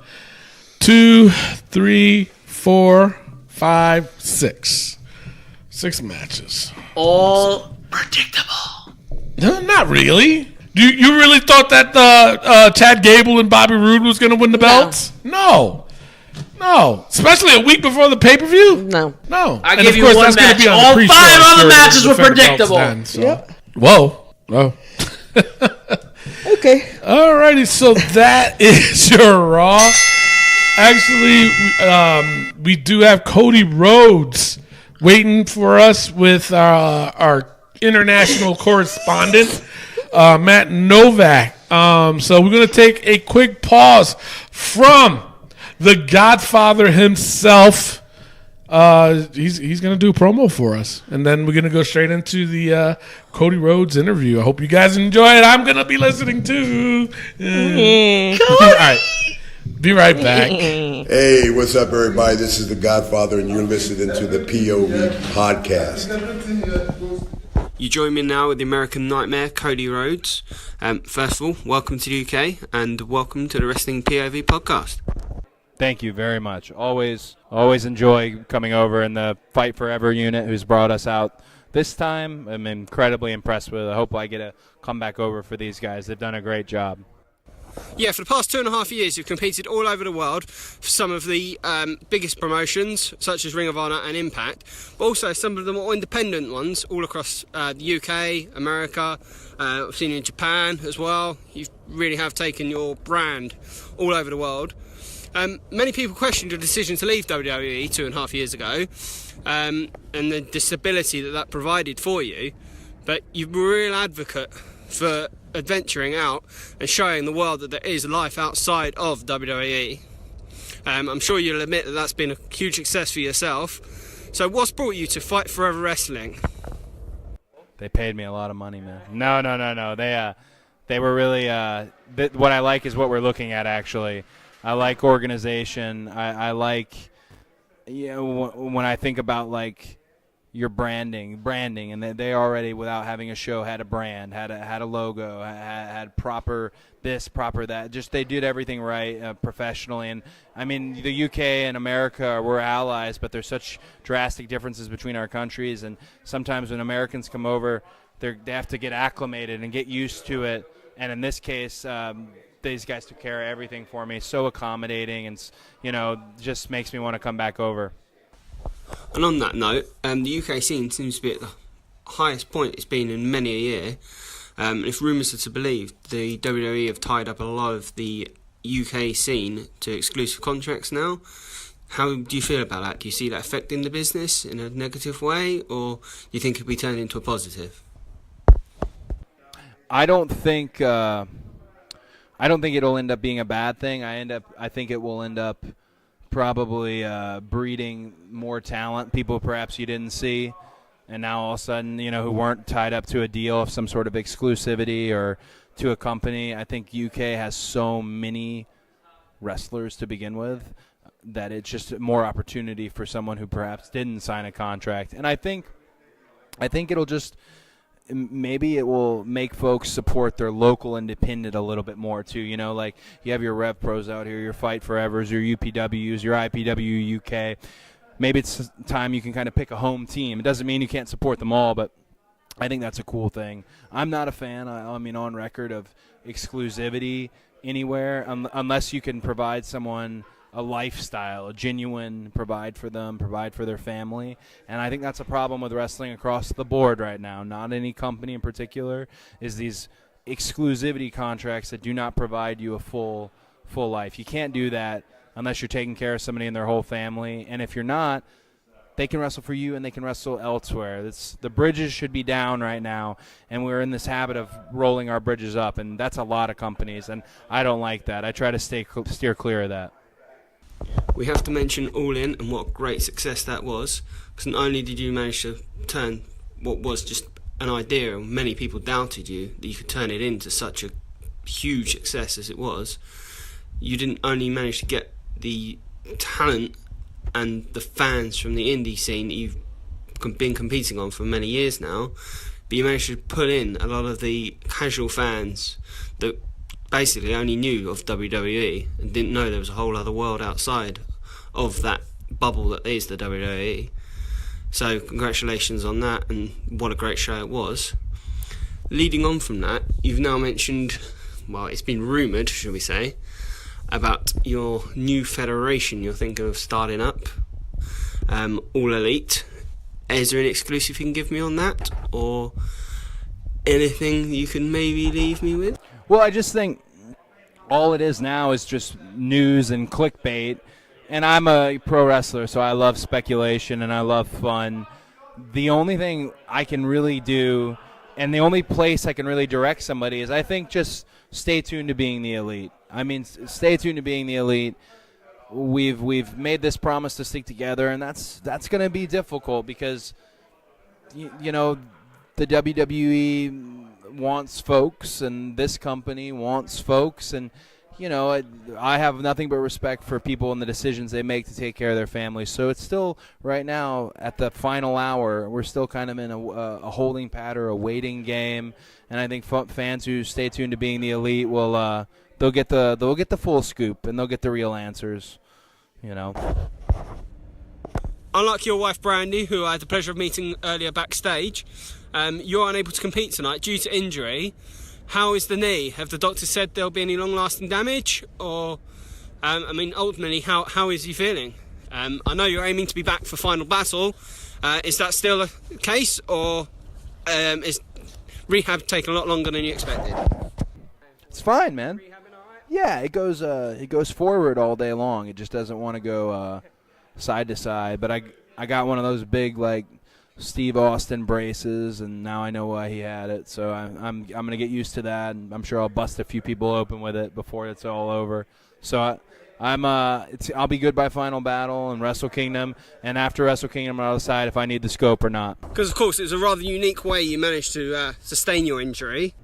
2, 3, 4, 5, 6. 6 matches. All predictable. No, not really. You really thought that Chad Gable and Bobby Roode was going to win the belts? No. Especially a week before the pay-per-view? No. I give you one match. All 5 other matches were predictable. Yep. Whoa. Okay. Alrighty, so that is your Raw. Actually, we do have Cody Rhodes waiting for us with our international correspondent, Matt Novak. So we're going to take a quick pause from the Godfather himself. He's going to do a promo for us. And then we're going to go straight into the Cody Rhodes interview. I hope you guys enjoy it. I'm going to be listening too. All right. Be right back. Hey, what's up, everybody? This is the Godfather, and you're listening to the POV podcast. You join me now with the American Nightmare, Cody Rhodes. First of all, welcome to the UK, and welcome to the Wrestling POV podcast. Thank you very much. Always enjoy coming over, and the Fight Forever unit who's brought us out this time, I'm incredibly impressed with. I hope I get to come back over for these guys. They've done a great job. Yeah, for the past 2.5 years, you've competed all over the world for some of the biggest promotions, such as Ring of Honor and Impact, but also some of the more independent ones all across the UK, America. I've seen you in Japan as well. You really have taken your brand all over the world. Many people questioned your decision to leave WWE 2.5 years ago, and the disability that provided for you, but you're a real advocate for adventuring out and showing the world that there is life outside of WWE. I'm sure you'll admit that that's been a huge success for yourself. So what's brought you to Fight Forever Wrestling? They paid me a lot of money, man. No. They were really. What I like is what we're looking at. Actually, I like organization. I like. When I think about like your branding, and they already, without having a show, had a brand, had a logo, had proper this, proper that. Just they did everything right, professionally. And I mean, the UK and America were allies, but there's such drastic differences between our countries. And sometimes when Americans come over, they have to get acclimated and get used to it. And in this case, these guys took care of everything for me, so accommodating, and just makes me want to come back over. And on that note, the UK scene seems to be at the highest point it's been in many a year. And if rumours are to believe, the WWE have tied up a lot of the UK scene to exclusive contracts now. How do you feel about that? Do you see that affecting the business in a negative way, or do you think it'll be turned into a positive? I don't think it'll end up being a bad thing. I think it will end up probably breeding more talent, people perhaps you didn't see, and now all of a sudden, who weren't tied up to a deal of some sort of exclusivity or to a company. I think UK has so many wrestlers to begin with that it's just more opportunity for someone who perhaps didn't sign a contract. And I think it'll just, maybe it will make folks support their local independent a little bit more too. Like you have your Rev Pros out here, your Fight Forevers, your UPWs, your IPW UK. Maybe it's time you can kind of pick a home team. It doesn't mean you can't support them all, but I think that's a cool thing. I'm not a fan, on record, of exclusivity anywhere unless you can provide someone a lifestyle, a genuine provide for them, provide for their family. And I think that's a problem with wrestling across the board right now. Not any company in particular, is these exclusivity contracts that do not provide you a full life. You can't do that unless you're taking care of somebody and their whole family. And if you're not, they can wrestle for you and they can wrestle elsewhere. The bridges should be down right now, and we're in this habit of rolling our bridges up, and that's a lot of companies, and I don't like that. I try to steer clear of that. We have to mention All In and what great success that was, because not only did you manage to turn what was just an idea, and many people doubted you, that you could turn it into such a huge success as it was, you didn't only manage to get the talent and the fans from the indie scene that you've been competing on for many years now, but you managed to pull in a lot of the casual fans that basically only knew of WWE and didn't know there was a whole other world outside of that bubble that is the WWE. So congratulations on that, and what a great show it was. Leading on from that, you've now mentioned, well, it's been rumoured, shall we say, about your new federation you're thinking of starting up, All Elite. Is there any exclusive you can give me on that, or anything you can maybe leave me with? Well, I just think all it is now is just news and clickbait, and I'm a pro wrestler, so I love speculation and I love fun. The only thing I can really do, and the only place I can really direct somebody, is I think just stay tuned to Being the Elite. I mean, stay tuned to Being the Elite. We've made this promise to stick together, and that's going to be difficult because, the WWE wants folks, and this company wants folks, and I have nothing but respect for people and the decisions they make to take care of their families. So it's still right now at the final hour, we're still kind of in a holding pattern, a waiting game, and I think fans who stay tuned to Being the Elite will they'll get the full scoop, and they'll get the real answers. Unlike your wife Brandy, who I had the pleasure of meeting earlier backstage, you're unable to compete tonight due to injury. How is the knee? Have the doctors said there'll be any long-lasting damage? Or, ultimately, how is he feeling? I know you're aiming to be back for Final Battle. Is that still the case, or is rehab taking a lot longer than you expected? It's fine, man. Yeah, it goes forward all day long. It just doesn't want to go side to side. But I got one of those big like Steve Austin braces, and now I know why he had it. So I'm gonna get used to that, and I'm sure I'll bust a few people open with it before it's all over. So I'll be good by Final Battle and Wrestle Kingdom, and after Wrestle Kingdom I'll decide if I need the scope or not. Because of course it was a rather unique way you managed to sustain your injury.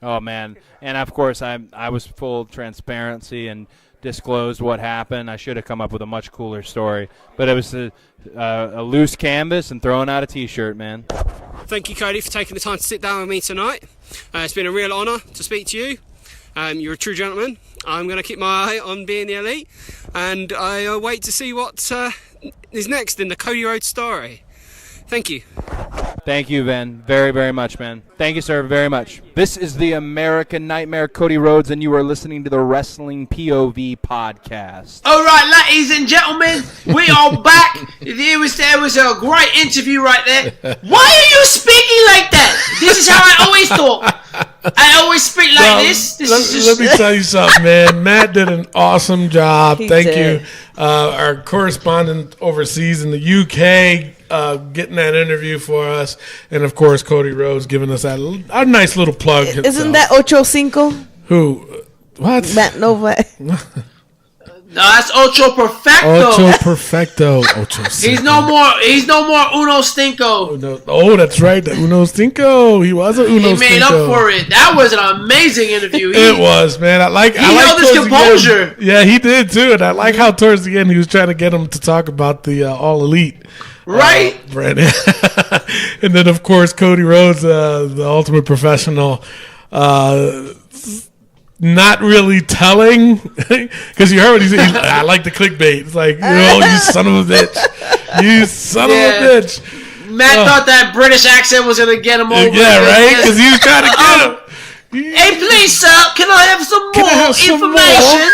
Oh man, and of course I was full transparency and disclosed what happened. I should have come up with a much cooler story, but it was a loose canvas and throwing out a T-shirt, man. Thank you, Cody, for taking the time to sit down with me tonight. It's been a real honour to speak to you. You're a true gentleman. I'm going to keep my eye on being the elite, and I wait to see what is next in the Cody Rhodes story. Thank you. Thank you, Ben, very, very much, man. Thank you, sir, very much. This is the American Nightmare, Cody Rhodes, and you are listening to the Wrestling POV podcast. All right, ladies and gentlemen, we are back. There was a great interview right there. Why are you speaking like that? This is how I always talk. I always speak like this. Let me tell you something, man. Matt did an awesome job. Thank did. you. Our correspondent overseas in the UK getting that interview for us. And, of course, Cody Rhodes giving us a nice little plug. Isn't that Ocho Cinco? Who? What? Matt Novak. No, that's Ocho Perfecto. Ocho Perfecto. Ocho Cinco. He's no more Uno Stinko. Oh, that's right. The Uno Stinko. He was a Uno Stinko. He made up for it. That was an amazing interview. It was, man. He held his composure. Yeah, he did too. And I like how towards the end he was trying to get him to talk about the All Elite. Right. Brandon. And then, of course, Cody Rhodes, the ultimate professional, not really telling, because you heard what he said. I like the clickbait. It's like, you son of a bitch. You son of a bitch. Matt thought that British accent was going to get him over. Yeah, right? Because he was trying to get him. Hey, please, sir, can I have some more information?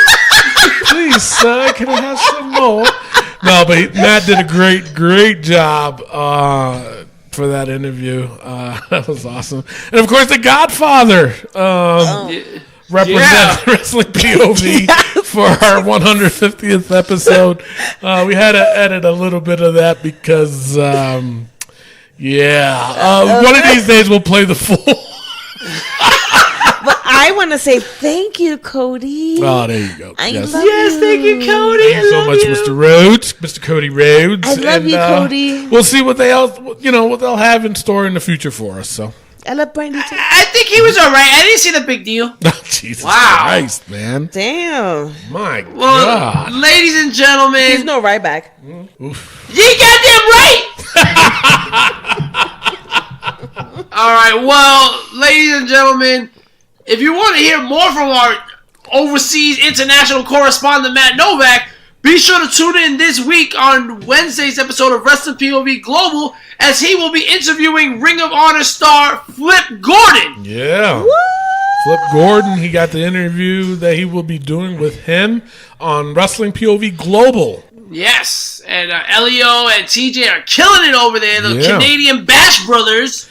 Please, sir, can I have some more? No, but Matt did a great job for that interview. That was awesome. And, of course, the Godfather represent Wrestling POV for our 150th episode. We had to edit a little bit of that because, one of these days we'll play the full. But I want to say thank you, Cody. Oh, there you go. Yes, Thank you, Cody. Thank you so much, Mr. Rhodes, Mr. Cody Rhodes. I love you, Cody. We'll see what they'll have in store in the future for us. So I love Brandy too. I think he was all right. I didn't see the big deal. Oh, Jesus Christ, man. Damn. My Well, God. ladies and gentlemen. He's no right back. You goddamn right! All right, well, ladies and gentlemen, if you want to hear more from our overseas international correspondent, Matt Novak, be sure to tune in this week on Wednesday's episode of Wrestling POV Global, as he will be interviewing Ring of Honor star Flip Gordon. Yeah. Woo! Flip Gordon, he got the interview that he will be doing with him on Wrestling POV Global. Yes, and Elio and TJ are killing it over there, the Canadian Bash Brothers.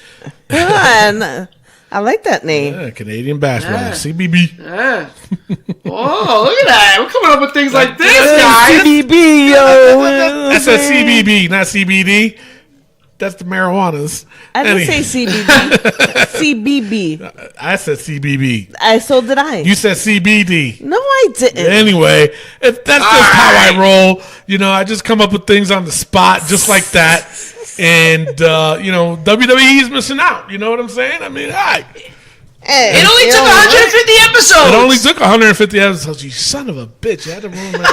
Good. I like that name. Yeah, Canadian Bash Brothers, CBB. Yeah. Oh, look at that. We're coming up with things like this, guys. CBB, yo. That's a CBB, not CBD. That's the marijuanas. I didn't say CBB. CBB. I said CBB. So did I. You said CBD. No, I didn't. Anyway, that's just how I roll. I just come up with things on the spot, just like that. And, WWE is missing out. You know what I'm saying? I mean, it only took 150 episodes. It only took 150 episodes. You son of a bitch. You had to ruin my day.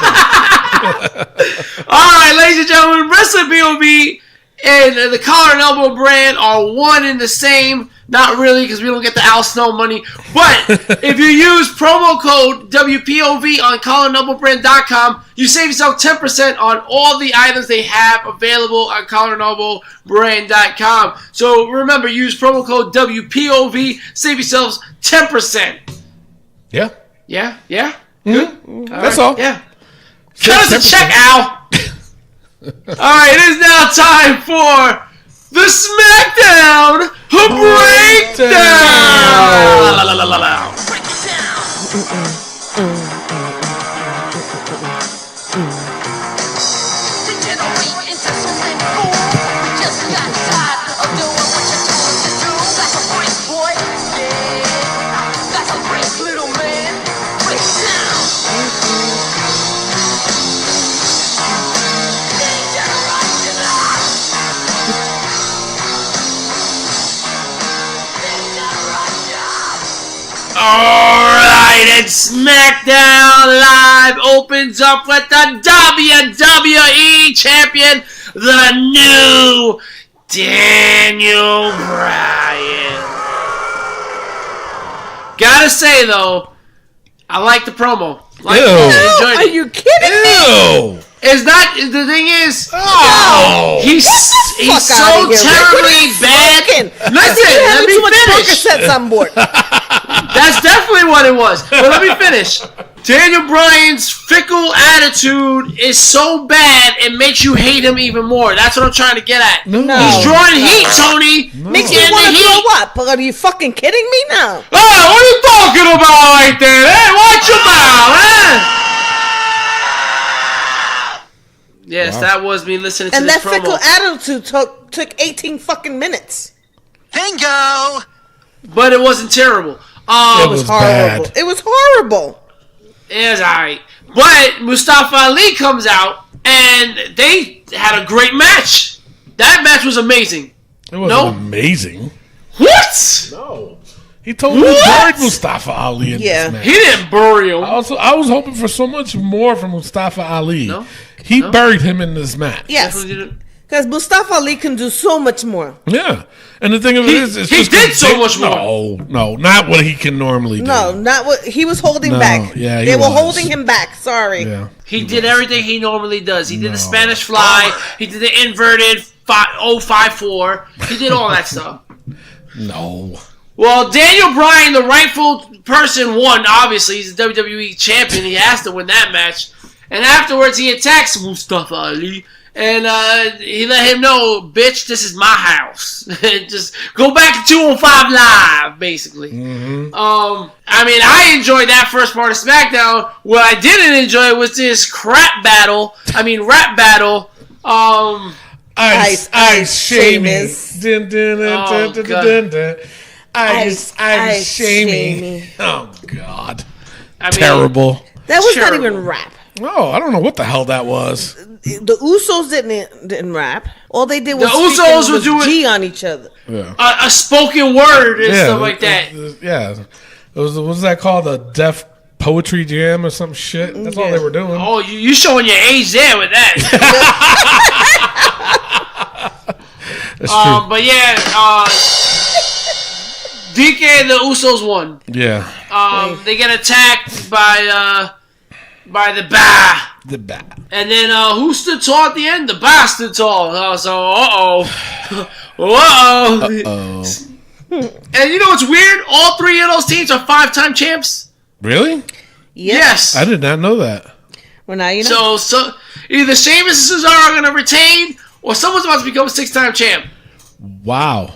All right, ladies and gentlemen, Wrestling POV and the Collar and Elbow brand are one and the same. Not really, because we don't get the Al Snow money. But if you use promo code WPOV on CollarNobleBrand.com, you save yourself 10% on all the items they have available on CollarNobleBrand.com. So remember, use promo code WPOV, save yourselves 10%. Yeah. Yeah? Yeah? Mm-hmm. Good? That's all. Yeah. Cut us a check, Al! Alright, it is now time for the SmackDown Breakdown! Alright, and SmackDown Live opens up with the WWE Champion, the new Daniel Bryan. Gotta say, though, I like the promo. Like, Ew. enjoyed Are it. you kidding me? Ew. Is that the thing? Is Oh. he's Fuck so outta here. terribly Rick, bad. smoking. I Listen, think you let had me too much finish. Percocets on board. That's definitely what it was. But let me finish. Daniel Bryan's fickle attitude is so bad it makes you hate him even more. That's what I'm trying to get at. No. He's drawing heat, Tony. Makes me Getting want the to heat. throw up. Are you fucking kidding me now? Oh, what are you talking about right there? Hey, watch your mouth, eh? Yes, that was me listening to And this that promo. fickle attitude took 18 fucking minutes. Bingo! But it wasn't terrible. It It was was horrible. bad. It was horrible. It was alright. But Mustafa Ali comes out, and they had a great match. That match was amazing. It wasn't No. amazing. What? No. He told me he buried Mustafa Ali in Yeah. this match. He didn't bury him. I was hoping for so much more from Mustafa Ali. No. He buried him in this match. Yes. Definitely didn't. Because Mustafa Ali can do so much more. Yeah. And the thing of it is, it's he just did so much No, not what he can normally do. No, not what he was holding No, back. yeah, he they were was. holding him back. Sorry. Yeah. He did everything he normally does. He did the Spanish fly. He did the inverted 054. He did all that stuff. No. Well, Daniel Bryan, the rightful person, won. Obviously, he's the WWE champion. He has to win that match. And afterwards, he attacks Mustafa Ali. And he let him know, bitch, this is my house. Just go back to 205 Live, basically. Mm-hmm. I mean, I enjoyed that first part of SmackDown. What I didn't enjoy was this rap battle. Ice, Shamey. Dun, dun, dun, Oh, dun, dun, God. dun, dun. Ice, Ice, Shamey. Shamey. Oh, God. I mean, Terrible. That was Terrible. not even rap. Oh, I don't know what the hell that was. The Usos didn't rap. All they did was The Usos were doing- G on each other. Yeah. a spoken word and stuff like that. Yeah. It was, what was that called? The Deaf Poetry Jam or some shit? That's all they were doing. Oh, you showing your age there with that. That's true. But yeah, DK and the Usos won. Yeah. They get attacked by the Ba. The bat. And then who stood tall at the end? The Ba stood tall. So, uh-oh. And you know what's weird? All three of those teams are 5-time champs. Really? Yes. I did not know that. Well, now you know. So either Sheamus and Cesaro are going to retain, or someone's about to become a 6-time champ. Wow.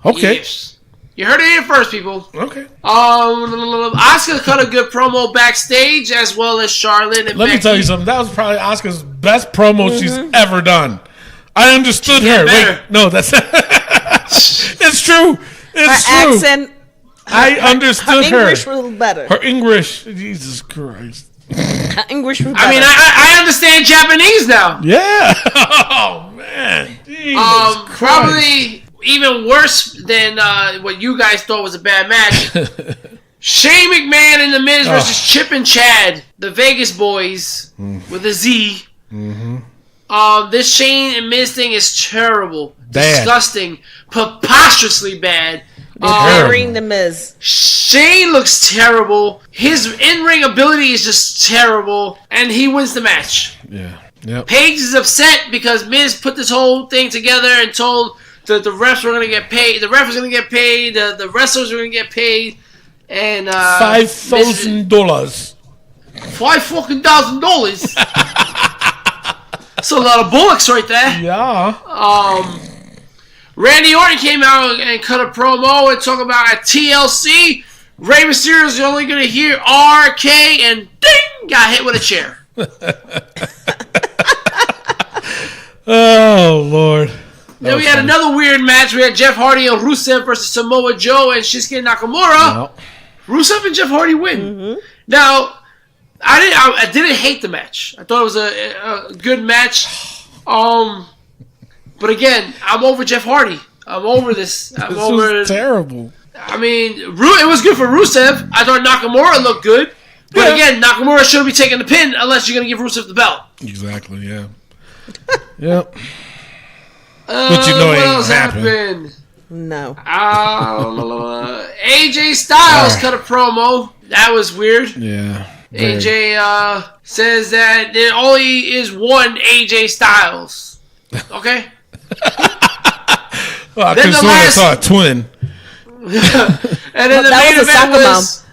Okay. Yes. You heard it here first, people. Okay. Asuka cut a good promo backstage, as well as Charlotte and Let me Becky. tell you something. That was probably Asuka's best promo she's ever done. I understood her. better. Wait, no, that's it's true. It's Her true. accent, I understood her. English was better. Her English. Jesus Christ. Her English was better. I mean, I understand Japanese now. Yeah. Oh man. Jesus Christ. Probably even worse than what you guys thought was a bad match. Shane McMahon and The Miz versus Chip and Chad, the Vegas boys with a Z. This Shane and Miz thing is terrible, Bad. disgusting, preposterously bad. Burying the Miz. Shane looks terrible. His in-ring ability is just terrible, and he wins the match. Yeah. Yep. Paige is upset because Miz put this whole thing together and told the refs were going to get paid. The ref was going to get paid. The wrestlers were going to get paid. And $5,000. $5,000. That's a lot of bullocks right there. Yeah. Randy Orton came out and cut a promo and talk about a TLC. Rey Mysterio is only going to hear RK and ding, got hit with a chair. Oh, Lord. Then we had another weird match. We had Jeff Hardy and Rusev versus Samoa Joe and Shinsuke Nakamura. No. Rusev and Jeff Hardy win. Mm-hmm. Now, I didn't hate the match. I thought it was a good match. But again, I'm over Jeff Hardy. I'm over this. This was terrible. I mean, it was good for Rusev. I thought Nakamura looked good. But again, Nakamura shouldn't be taking the pin unless you're going to give Rusev the belt. Exactly, yeah. Yep. But you know what it else ain't happen. happened? No. AJ Styles cut a promo. That was weird. Yeah. AJ says that there only is one AJ Styles. Okay? Well, I then I saw a twin. And then the main event was...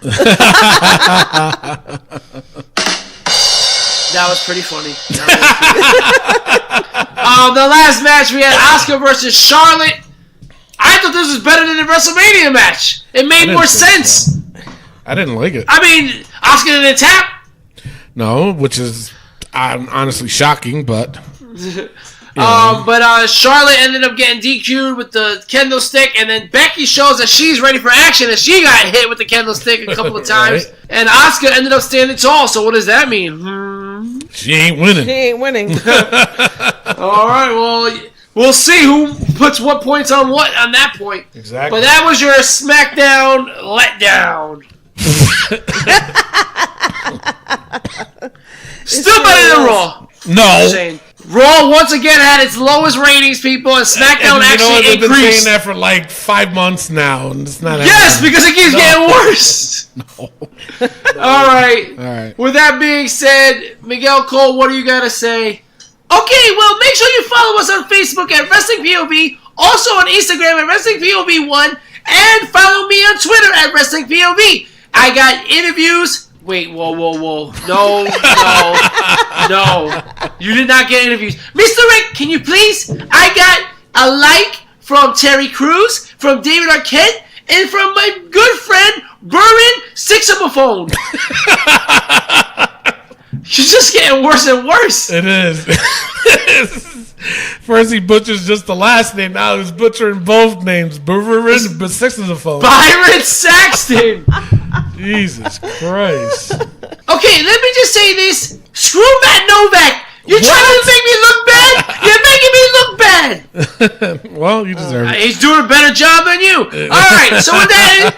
That was pretty funny. The last match, we had Asuka versus Charlotte. I thought this was better than the WrestleMania match. It made more sense. So. I didn't like it. I mean, Asuka didn't tap. No, which is honestly shocking, but... But Charlotte ended up getting DQ'd with the kendo stick, and then Becky shows that she's ready for action, and she got hit with the kendo stick a couple of times. Right. And Asuka ended up standing tall, so what does that mean? She ain't winning. She ain't winning. All right, well, we'll see who puts what points on what on that point. Exactly. But that was your SmackDown letdown. Still better than Raw. No. Raw once again had its lowest ratings, people, and SmackDown actually increased. They've been saying that for like 5 months now, and it's not. Yes, because it keeps getting worse. No. All right. With that being said, Miguel Cole, what do you got to say? Okay, well, make sure you follow us on Facebook at Wrestling POV, also on Instagram at Wrestling POV1, and follow me on Twitter at Wrestling POV. I got interviews. Wait, whoa. No. You did not get interviews. Mr. Rick, can you please? I got a like from Terry Crews, from David Arquette, and from my good friend, Burren Sixamophone. She's just getting worse and worse. It is. First he butchers just the last name. Now he's butchering both names. Burren Sixamophone. Byron Saxton. Jesus Christ. Okay, let me just say this. Screw Matt Novak. You're trying to make me look bad? You're making me look bad. Well, you deserve it. He's doing a better job than you. All right, so with that,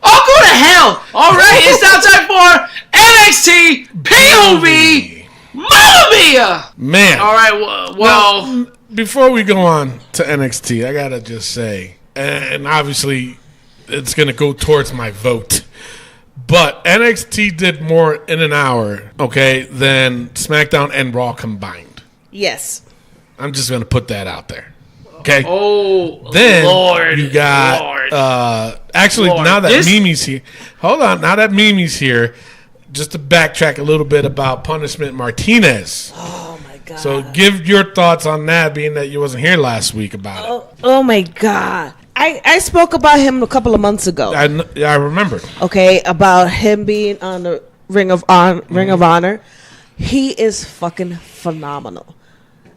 I'll go to hell. All right, it's now time for NXT POV. Mamma mia! Man. All right, well. Now, before we go on to NXT, I got to just say, and obviously it's going to go towards my vote, but NXT did more in an hour, okay, than SmackDown and Raw combined. Yes. I'm just going to put that out there. Okay? Oh, then Lord. You got, now that Mimi's here. Hold on. Now that Mimi's here, just to backtrack a little bit about Punishment Martinez. Oh, my God. So give your thoughts on that, being that you wasn't here last week about it. Oh, my God. I spoke about him a couple of months ago. I remember. Okay, about him being on the Ring of Honor. He is fucking phenomenal.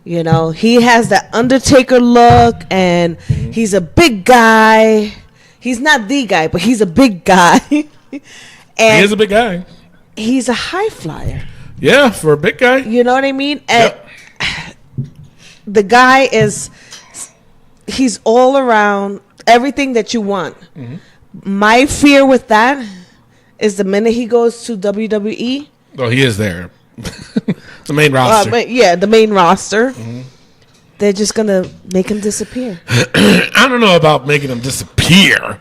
You know, he has that Undertaker look, and he's a big guy. He's not the guy, but he's a big guy. And he is a big guy. He's a high flyer. Yeah, for a big guy. You know what I mean? And the guy he's all around everything that you want. Mm-hmm. My fear with that is the minute he goes to WWE. Well, he is there. The main roster. The main roster. Mm-hmm. they're just gonna make him disappear. I don't know about making him disappear,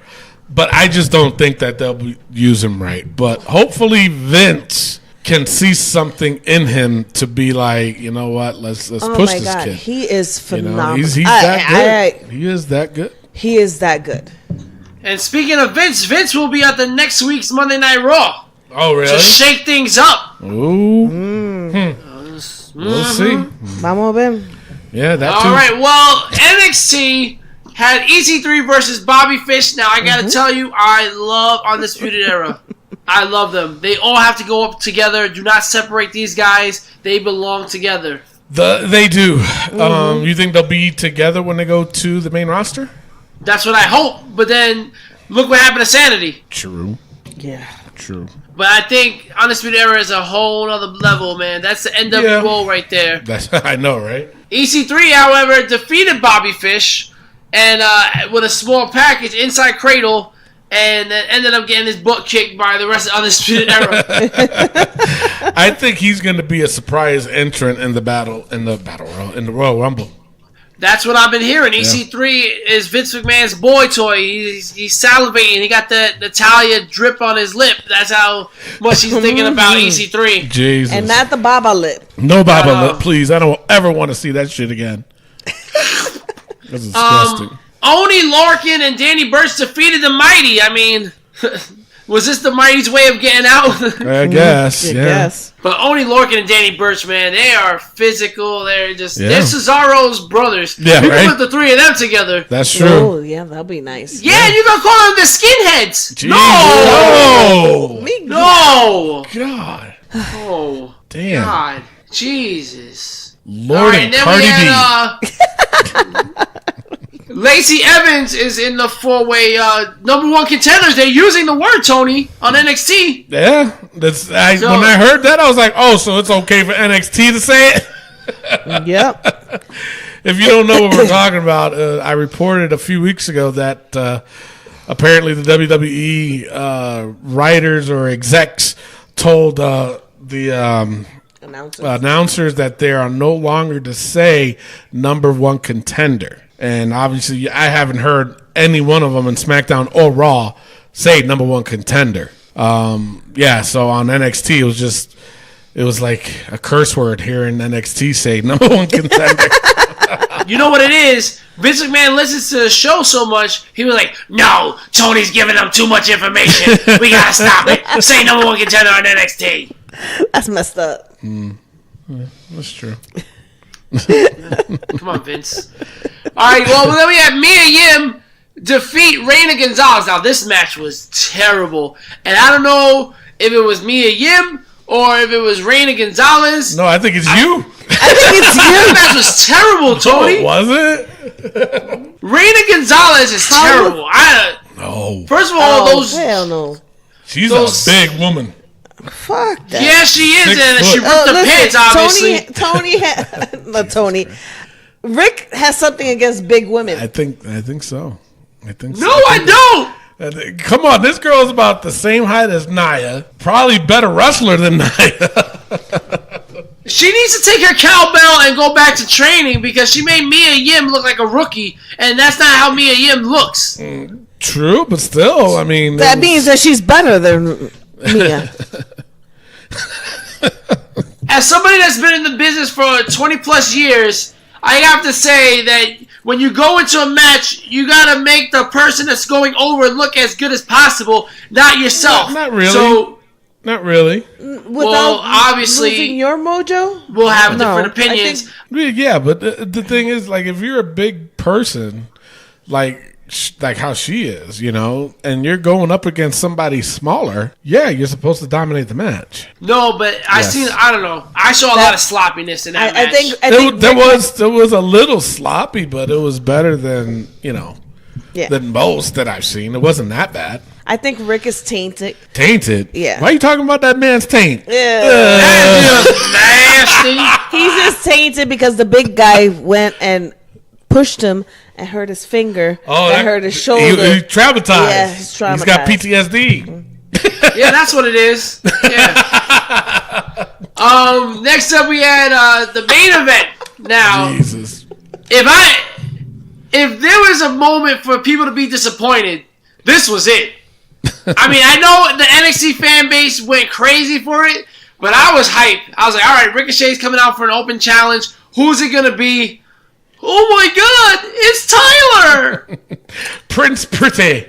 but I just don't think that they'll use him right. But hopefully Vince can see something in him to be like, you know what, let's push this kid. He is phenomenal. He's that good. He is that good. He is that good. And speaking of Vince will be at the next week's Monday Night Raw. Oh, really? To shake things up. Ooh. We'll see. Vamos a ver. Yeah, that too. All right, well, NXT had EC3 versus Bobby Fish. Now, I got to tell you, I love Undisputed Era. I love them. They all have to go up together. Do not separate these guys. They belong together. They do. You think they'll be together when they go to the main roster? That's what I hope. But then, look what happened to Sanity. True. Yeah. True. But I think Undisputed Era is a whole other level, man. That's the NWO right there. I know, right? EC3, however, defeated Bobby Fish and with a small package inside Cradle, and then ended up getting his butt kicked by the rest of Undisputed Era. I think he's going to be a surprise entrant in the Royal Rumble. That's what I've been hearing. EC3 is Vince McMahon's boy toy. He's salivating. He got the Natalia drip on his lip. That's how much he's thinking about EC3. Jesus. And not the Baba lip. No Baba lip, please. I don't ever want to see that shit again. That's disgusting. Oney Lorcan and Danny Burch defeated the Mighty. I mean, was this the Mighty's way of getting out? I guess. Yeah. Yes. But Oney Lorcan and Danny Burch, man, they are physical. They're they're Cesaro's brothers. Yeah, you right? can put the three of them together. That's true. Oh, yeah, that'll be nice. Yeah, you gonna call them the skinheads? Jeez. No, No. no. God. Oh, Damn. God, Jesus. Lord and then Cardi we had, Lacey Evans is in the four-way number one contenders. They're using the word, Tony, on NXT. Yeah. When I heard that, I was like, oh, so it's okay for NXT to say it? Yep. If you don't know what we're talking about, I reported a few weeks ago that apparently the WWE writers or execs told the announcers that they are no longer to say number one contender. And obviously, I haven't heard any one of them in SmackDown or Raw say number one contender. So on NXT, it was like a curse word hearing NXT say number one contender. You know what it is? Vince McMahon listens to the show so much, he was like, no, Tony's giving them too much information. We gotta stop it. Say number one contender on NXT. That's messed up. Yeah, that's true. Come on, Vince. All right, well, then we had Mia Yim defeat Reina Gonzalez. Now, this match was terrible. And I don't know if it was Mia Yim or if it was Reina Gonzalez. No, I think it's you. I think it's you. That match was terrible, Tony. Oh, was it? Reina Gonzalez is terrible. No. First of all, hell no. She's a big woman. Fuck that. Yeah, she is, 6 and she foot. ripped the pants, obviously. Rick has something against big women. I think so. No, I don't. Come on, this girl is about the same height as Nia. Probably better wrestler than Nia. She needs to take her cowbell and go back to training because she made Mia Yim look like a rookie, and that's not how Mia Yim looks. True, but still, I mean... That means that she's better than Mia. As somebody that's been in the business for 20 plus years, I have to say that when you go into a match, you gotta make the person that's going over look as good as possible, not yourself. Not really. So, not really. Well, obviously, losing your mojo? We'll have different opinions. Yeah, but the thing is, like, if you're a big person, like how she is, you know, and you're going up against somebody smaller, yeah, you're supposed to dominate the match. No, but I don't know. I saw a lot of sloppiness in that match. I think there was a little sloppy, but it was better than, than most that I've seen. It wasn't that bad. I think Rick is tainted. Tainted? Yeah. Why are you talking about that man's taint? Nasty. He's just tainted because the big guy went and pushed him and hurt his finger. And hurt his shoulder. He's traumatized. Yeah, he's traumatized. He's got PTSD. Yeah, that's what it is. Yeah. Next up we had the main event. Now, Jesus. if there was a moment for people to be disappointed, this was it. I mean, I know the NXT fan base went crazy for it, but I was hyped. I was like, all right, Ricochet's coming out for an open challenge. Who's it going to be? Oh my God, it's Tyler! Prince Pretty.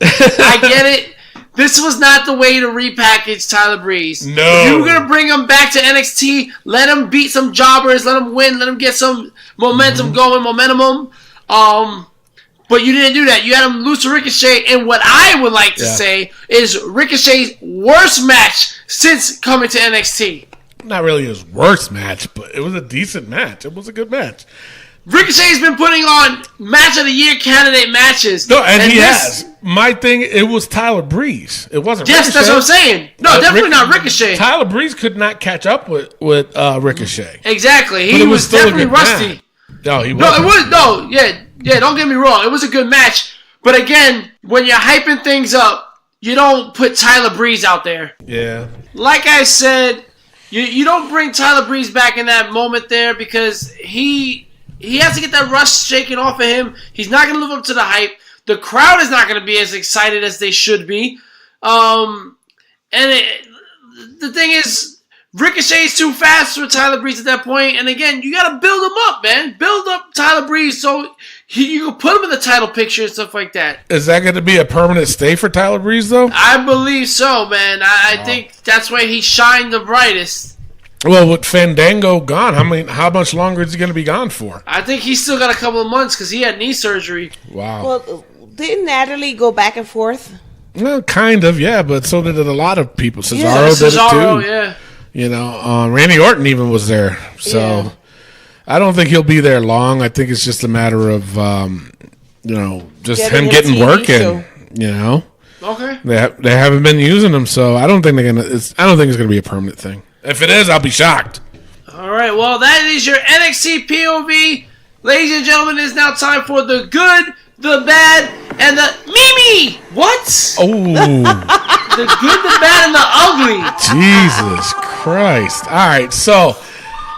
I get it. This was not the way to repackage Tyler Breeze. No. If you were going to bring him back to NXT, let him beat some jobbers, let him win, let him get some momentum going, momentum. But you didn't do that. You had him lose to Ricochet, and what I would like to say is Ricochet's worst match since coming to NXT. Not really his worst match, but it was a decent match. It was a good match. Ricochet's been putting on match of the year candidate matches. No, and he has. My thing, it was Tyler Breeze. It wasn't Yes, Ricochet. that's what I'm saying. No, definitely not Ricochet. Tyler Breeze could not catch up with Ricochet. Exactly. But He it was still a definitely good rusty. match. No, he No, wasn't. it was don't get me wrong. It was a good match. But again, when you're hyping things up, you don't put Tyler Breeze out there. Yeah. Like I said, you don't bring Tyler Breeze back in that moment there because he has to get that rust shaken off of him. He's not going to live up to the hype. The crowd is not going to be as excited as they should be. The thing is, Ricochet's too fast for Tyler Breeze at that point. And again, you got to build him up, man. Build up Tyler Breeze so you can put him in the title picture and stuff like that. Is that going to be a permanent stay for Tyler Breeze, though? I believe so, man. I think that's where he shined the brightest. Well, with Fandango gone, how much longer is he going to be gone for? I think he's still got a couple of months because he had knee surgery. Wow. Well, didn't Natalie go back and forth? Well, kind of, yeah, but so did a lot of people. Cesaro did it too. Yeah. You know, Randy Orton even was there. So I don't think he'll be there long. I think it's just a matter of, just him getting work in. You know, Okay. they haven't been using him, so I don't think I don't think it's going to be a permanent thing. If it is, I'll be shocked. All right. Well, that is your NXT POV, ladies and gentlemen. It is now time for the good, the bad, and the Mimi. What? Oh, The good, the bad, and the ugly. Jesus Christ! All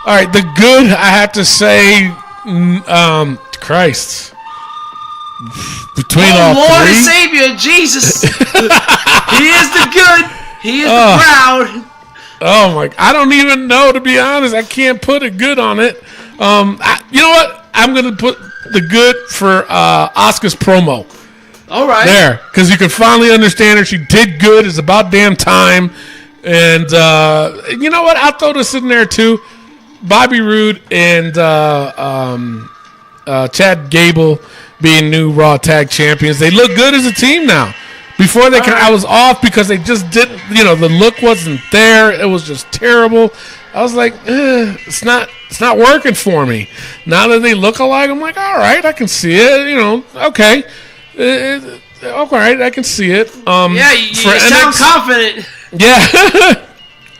right, the good. I have to say, Christ. Between all Lord three, and Savior, Jesus. He is the good. He is the proud. oh my! I don't even know, to be honest. I can't put a good on it. You know what? I'm gonna put the good for Asuka's promo. All right. There, because you can finally understand her. She did good. It's about damn time. And you know what? I'll throw this in there too. Bobby Roode and Chad Gable being new Raw Tag Champions. They look good as a team now. Before I was off because they just didn't. The look wasn't there. It was just terrible. I was like, it's not working for me. Now that they look alike, I'm like, all right, I can see it. Okay. All right, I can see it. Yeah, you sound confident. Yeah.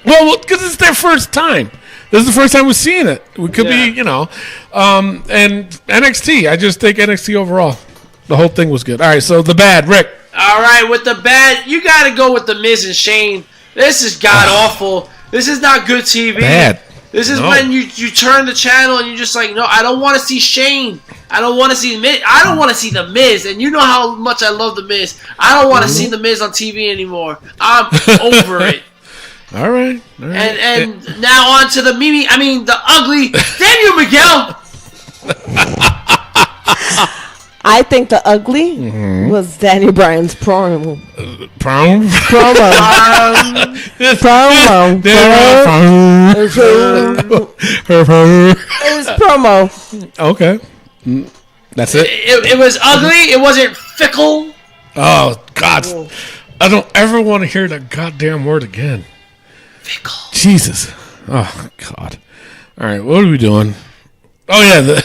Well, because it's their first time. This is the first time we're seeing it. We could be, and NXT. I just think NXT overall, the whole thing was good. All right, so the bad, Rick. All right, with the bad, you got to go with the Miz and Shane. This is god awful. This is not good TV. Bad. This is when you turn the channel and you're just like, no, I don't want to see Shane. I don't want to see Miz. I don't want to see the Miz. And you know how much I love the Miz. I don't want to see the Miz on TV anymore. I'm over it. All right. And now on to the the ugly Daniel Miguel. I think the ugly was Danny Bryan's promo. Promo. It was promo. Okay. That's it. It was ugly. It wasn't fickle. Oh, God. I don't ever want to hear that goddamn word again. Fickle. Jesus. Oh, God. All right, what are we doing? Oh, yeah.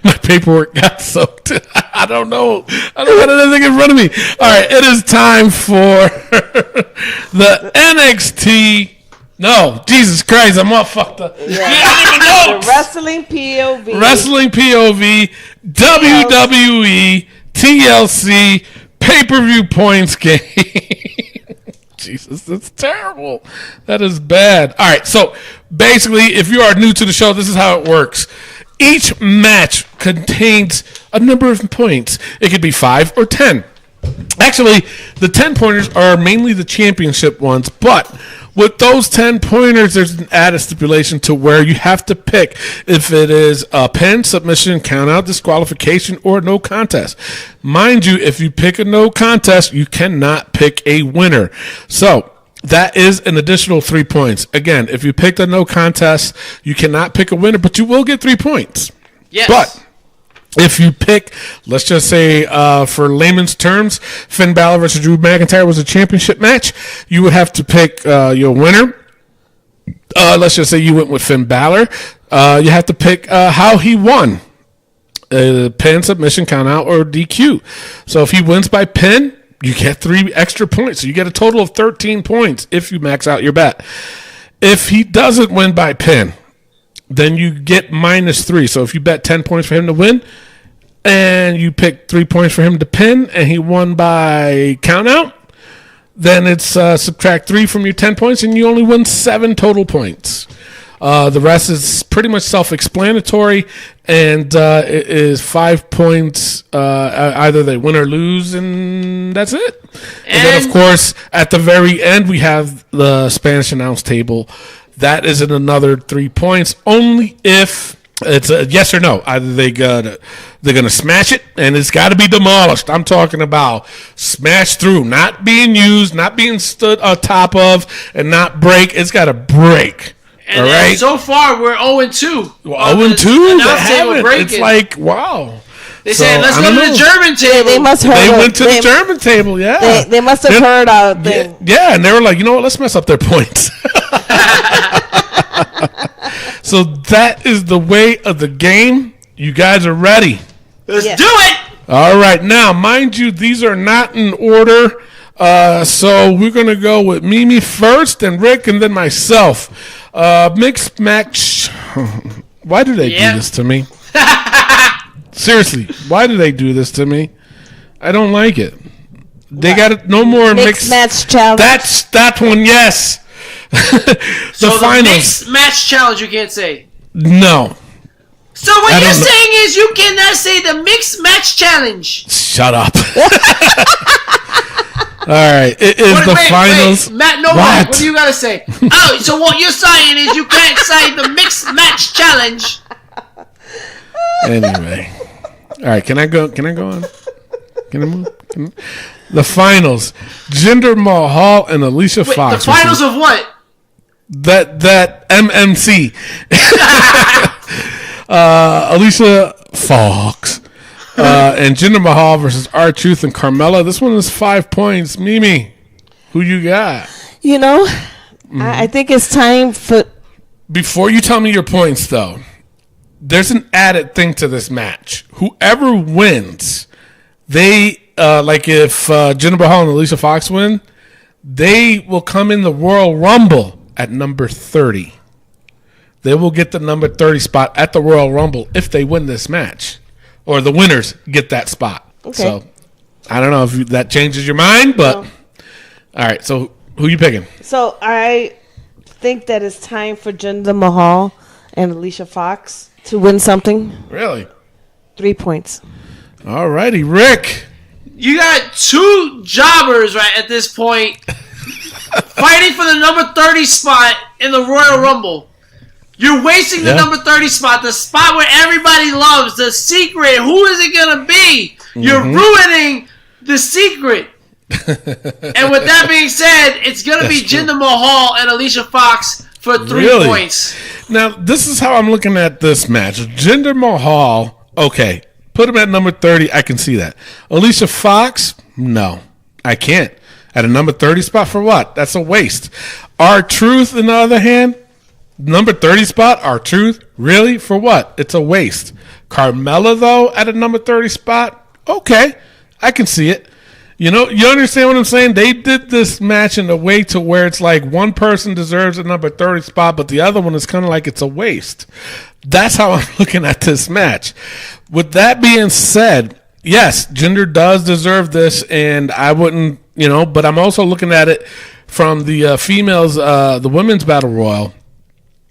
My paperwork got soaked. I don't know. I don't have anything in front of me. All right, it is time for the NXT. No, Jesus Christ, I'm all fucked up. Yeah. I don't even know. The Wrestling POV. Wrestling POV, WWE, TLC, pay-per-view points game. Jesus, that's terrible. That is bad. All right, so basically, if you are new to the show, this is how it works. Each match contains a number of points. It could be 5 or 10. Actually, the 10-pointers are mainly the championship ones, but with those 10-pointers, there's an added stipulation to where you have to pick if it is a pin, submission, countout, disqualification, or no contest. Mind you, if you pick a no contest, you cannot pick a winner. So that is an additional 3 points. Again, if you pick a no contest, you cannot pick a winner, but you will get 3 points. Yes. But if you pick, let's just say, for layman's terms, Finn Balor versus Drew McIntyre was a championship match, you would have to pick your winner. Let's just say you went with Finn Balor. You have to pick how he won. Pin, submission, countout, or DQ. So if he wins by pin, you get 3 extra points. So you get a total of 13 points if you max out your bet. If he doesn't win by pin, then you get -3. So if you bet 10 points for him to win, and you pick 3 points for him to pin, and he won by countout, then it's subtract 3 from your 10 points, and you only win 7 total points. The rest is pretty much self-explanatory, and it is 5 points. Either they win or lose, and that's it. And then, of course, at the very end, we have the Spanish announce table. That is another 3 points, only if it's a yes or no. Either they're gonna smash it, and it's got to be demolished. I'm talking about smash through, not being used, not being stood on top of, and not break. It's got to break. And all right. So far, we're 0-2. 0-2. It's like wow. They said, let's go to the German table. They must have They went to the German table, yeah. They must have heard out there. Yeah, and they were like, you know what, let's mess up their points. So that is the way of the game. You guys are ready. Let's do it. All right. Now, mind you, these are not in order. So we're going to go with Mimi first, and Rick, and then myself. Mixed match. Why do they do this to me? Seriously, why do they do this to me? I don't like it. They got no more mixed match challenge. That's that one, yes. The mixed match challenge, you can't say. No. So what you're saying is you cannot say the mixed match challenge. Shut up. All right, it is the finals. Wait. Matt, no, what do you gotta say? Oh, so what you're saying is you can't say the mixed match challenge. Anyway, all right. Can I go on? Can I move? The finals: Jinder Mahal and Alicia Fox. The finals of what? That MMC. Alicia Fox and Jinder Mahal versus R-Truth and Carmella. This one is 5 points. Mimi, who you got? You know, I think it's time for. Before you tell me your points, though, there's an added thing to this match. Whoever wins, they like if Jinder Mahal and Alicia Fox win, they will come in the Royal Rumble at number 30. They will get the number 30 spot at the Royal Rumble if they win this match, or the winners get that spot. Okay. So I don't know if that changes your mind, but all right. So who you picking? So I think that it's time for Jinder Mahal and Alicia Fox to win something. Really? 3 points. All righty, Rick. You got 2 jobbers right at this point fighting for the number 30 spot in the Royal Rumble. You're wasting the number 30 spot, the spot where everybody loves, the secret. Who is it going to be? You're ruining the secret. And with that being said, it's going to be Jinder Mahal and Alicia Fox for 3 points. Now, this is how I'm looking at this match. Jinder Mahal, okay, put him at number 30. I can see that. Alicia Fox, no, I can't. At a number 30 spot for what? That's a waste. R-Truth, on the other hand, number 30 spot, R-Truth, really? For what? It's a waste. Carmella, though, at a number 30 spot, okay, I can see it. You know, you understand what I'm saying? They did this match in a way to where it's like one person deserves a number 30 spot, but the other one is kind of like it's a waste. That's how I'm looking at this match. With that being said, yes, Jinder does deserve this, and I wouldn't, but I'm also looking at it from the females, the women's battle royal.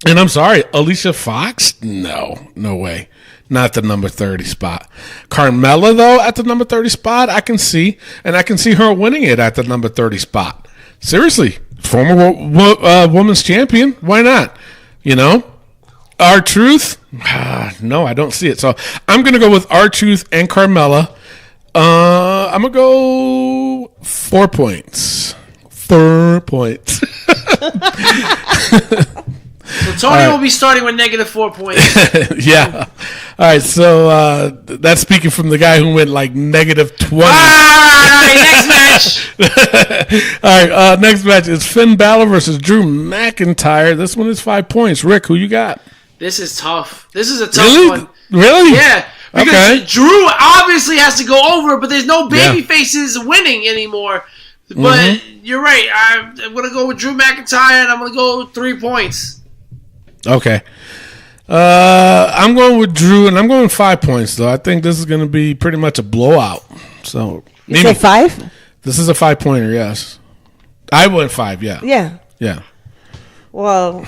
And I'm sorry, Alicia Fox? No way. not the number 30 spot. Carmella, though, at the number 30 spot, I can see. And I can see her winning it at the number 30 spot. Seriously. Former women's champion. Why not? You know? R-Truth? No, I don't see it. So I'm going to go with R-Truth and Carmella. I'm going to go 4 points. 4 points. So Tony will be starting with -4 points. Yeah. All right. So that's speaking from the guy who went like -20. All right, next match. All right. Next match is Finn Balor versus Drew McIntyre. This one is 5 points. Rick, who you got? This is tough. This is a tough Really? one. Really? Yeah. Because Okay. Drew obviously has to go over, but there's no baby faces winning anymore. But you're right. I'm going to go with Drew McIntyre, and I'm going to go 3 points. Okay. I'm going with Drew, and I'm going 5 points, though. I think this is going to be pretty much a blowout. So You said 5? This is a 5-pointer, yes. I went 5, yeah. Yeah. Yeah. Well,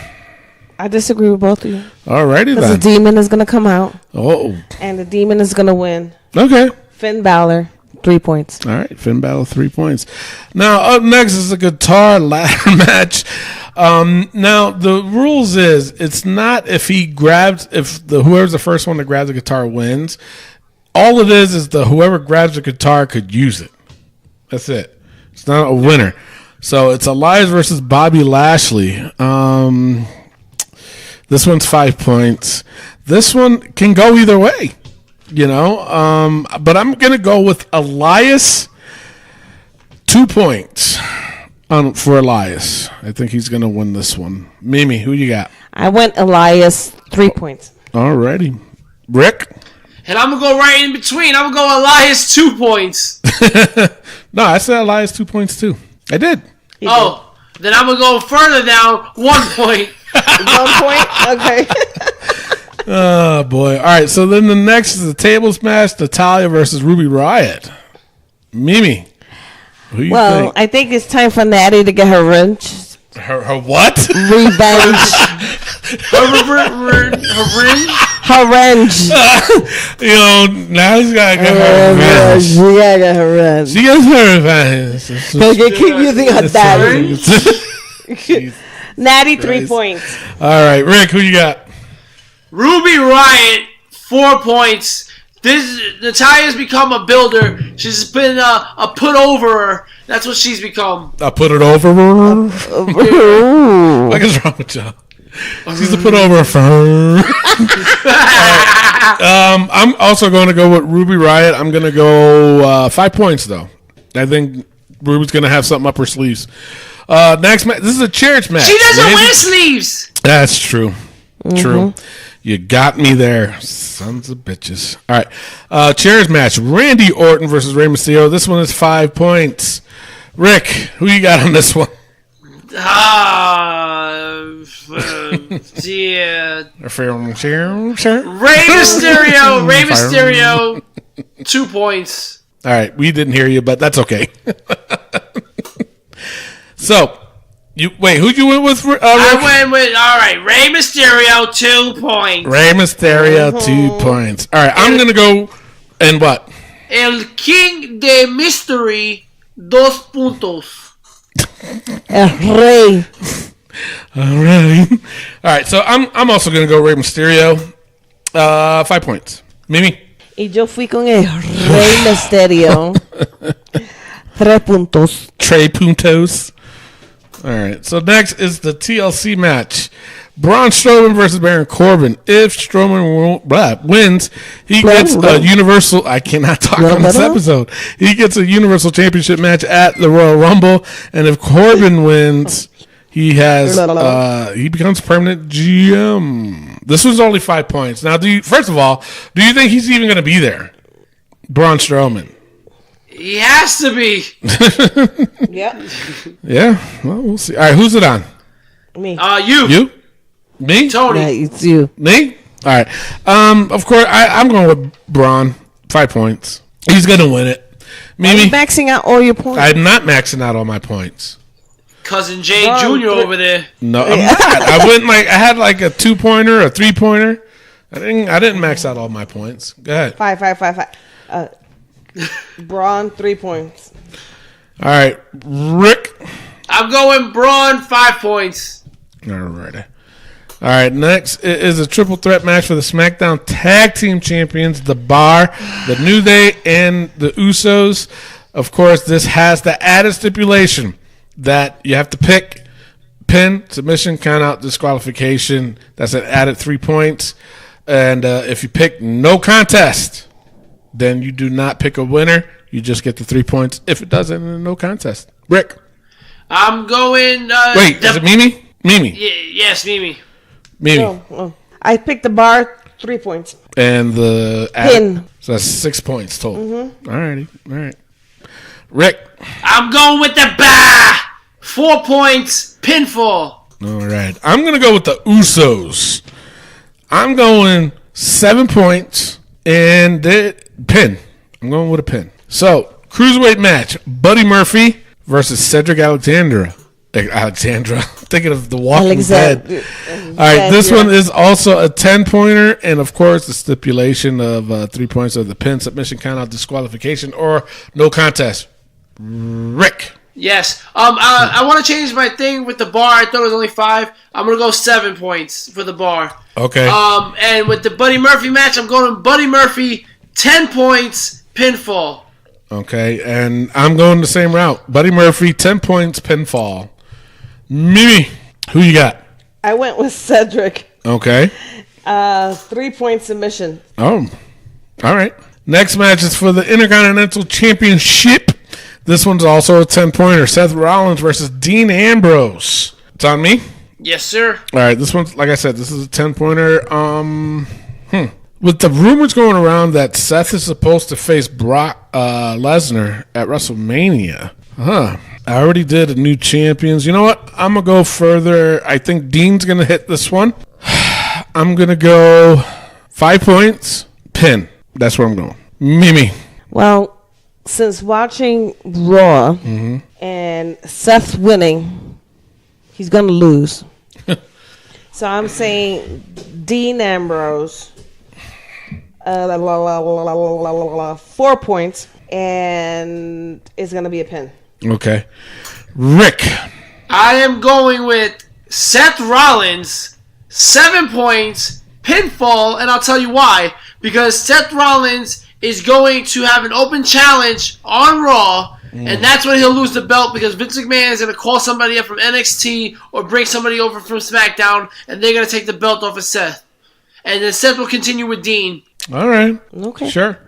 I disagree with both of you. Alrighty Because the then. demon is going to come out, Oh. and the demon is going to win. Okay. Finn Balor, 3 points. All right, Finn Balor, 3 points. Now, up next is a guitar ladder match. Now, the rules is it's not if whoever's the first one to grab the guitar wins. All it is the whoever grabs the guitar could use it. That's it. It's not a winner. So it's Elias versus Bobby Lashley. This one's 5 points. This one can go either way. You know, but I'm going to go with Elias, 2 points for Elias. I think he's going to win this one. Mimi, who you got? I went Elias, 3 points. Alrighty. Rick? And I'm going to go right in between. I'm going to go Elias, 2 points. No, I said Elias 2 points too. I did. Then I'm going to go further down, 1 point. 1 point? Okay. Oh, boy. All right, so then the next is the table smash, Natalya versus Ruby Riott. Mimi, who you think? I think it's time for Natty to get her revenge. Her what? Revenge. Her Revenge. You know, now he's got to get her revenge. She gotta get her revenge. She gets her revenge. They can keep using her daddy. Jeez. Natty, 3 points. All right, Rick, who you got? Ruby Riott, 4 points. Natalia's become a builder. She's been a put-overer. That's what she's become. I put it over. What is wrong with y'all? She's a put over for. I'm also going to go with Ruby Riott. I'm going to go 5 points, though. I think Ruby's going to have something up her sleeves. Next match. This is a chairs match. She doesn't wear sleeves. That's true. True. You got me there, sons of bitches. All right. Chairs match. Randy Orton versus Rey Mysterio. This one is 5 points. Rick, who you got on this one? Yeah. Rey Mysterio, 2 points. All right, we didn't hear you, but that's okay. So, who'd you went with? I went with, Rey Mysterio, 2 points. Rey Mysterio, 2 points. All right, I'm going to go, and what? El King de Mystery, 2 puntos. Rey. All right. All right, so I'm also going to go Rey Mysterio. 5 points. Mimi? Y yo fui con el Rey Mysterio. 3 puntos. 3 puntos. All right, so next is the TLC match. Braun Strowman versus Baron Corbin. If Strowman wins, he gets a Universal... I cannot talk on this episode. He gets a Universal Championship match at the Royal Rumble. And if Corbin wins, he becomes permanent GM. This was only 5 points. Now, first of all, do you think he's even going to be there? Braun Strowman. He has to be. Yep. Yeah, well, we'll see. All right, who's it on? Me. You? Me? Tony. Yeah, it's you. Me? All right. Of course, I'm going with Braun. 5 points. He's going to win it. Mimi? You're maxing out all your points. I'm not maxing out all my points. Cousin Jay Jr. over there. No, I'm not. I had like a 2-pointer, a 3-pointer. I didn't max out all my points. Go ahead. Five. Braun, 3 points. All right, Rick. I'm going Braun, 5 points. All right. Next is a triple threat match for the SmackDown Tag Team Champions, The Bar, the New Day, and the Usos. Of course, this has the added stipulation that you have to pick pin, submission, count out, disqualification. That's an added 3 points. And if you pick no contest, then you do not pick a winner. You just get the 3 points. If it doesn't, then no contest. Rick. I'm going... Wait, is it Mimi? Mimi. Yes, Mimi. Mimi. Oh. I picked The Bar, 3 points. And the... Pin. So that's 6 points total. Mm-hmm. All right. Rick. I'm going with The Bar, 4 points, pinfall. All right. I'm going to go with the Usos. I'm going 7 points and pin. I'm going with a pin. So, cruiserweight match. Buddy Murphy versus Cedric Alexandra. I'm thinking of the Walking Dead. All right. This one is also a 10-pointer. And, of course, the stipulation of 3 points of the pin, submission, count-out, disqualification, or no contest. Rick. Yes. I want to change my thing with The Bar. I thought it was only 5. I'm going to go 7 points for The Bar. Okay. And with the Buddy Murphy match, I'm going Buddy Murphy, 10 points, pinfall. Okay, and I'm going the same route. Buddy Murphy, 10 points, pinfall. Mimi, who you got? I went with Cedric. Okay. 3-point submission. Oh, all right. Next match is for the Intercontinental Championship. This one's also a 10-pointer. Seth Rollins versus Dean Ambrose. It's on me? Yes, sir. All right, this one's, like I said, this is a 10-pointer. With the rumors going around that Seth is supposed to face Brock Lesnar at WrestleMania. I already did a new champions. You know what? I'm going to go further. I think Dean's going to hit this one. I'm going to go 5 points, pin. That's where I'm going. Mimi. Well, since watching Raw and Seth winning, he's going to lose. So I'm saying Dean Ambrose, 4 points, and it's going to be a pin. Okay. Rick. I am going with Seth Rollins, 7 points, pinfall, and I'll tell you why. Because Seth Rollins is going to have an open challenge on Raw, and that's when he'll lose the belt because Vince McMahon is going to call somebody up from NXT or bring somebody over from SmackDown, and they're going to take the belt off of Seth. And then Seth will continue with Dean. All right. Okay. Sure.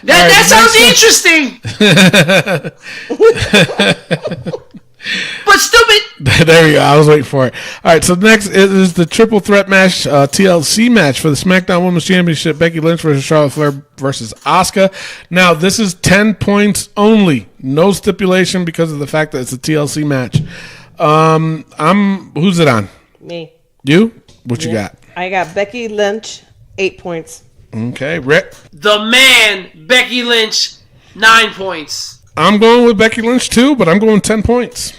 That sounds interesting. But stupid. There you go. I was waiting for it. All right. So next is the triple threat match, TLC match for the SmackDown Women's Championship. Becky Lynch versus Charlotte Flair versus Asuka. Now this is 10 points only. No stipulation because of the fact that it's a TLC match. Who's it on? Me. You? What you got? I got Becky Lynch, 8 points. Okay. Rick. The man, Becky Lynch, 9 points. I'm going with Becky Lynch too, but I'm going 10 points.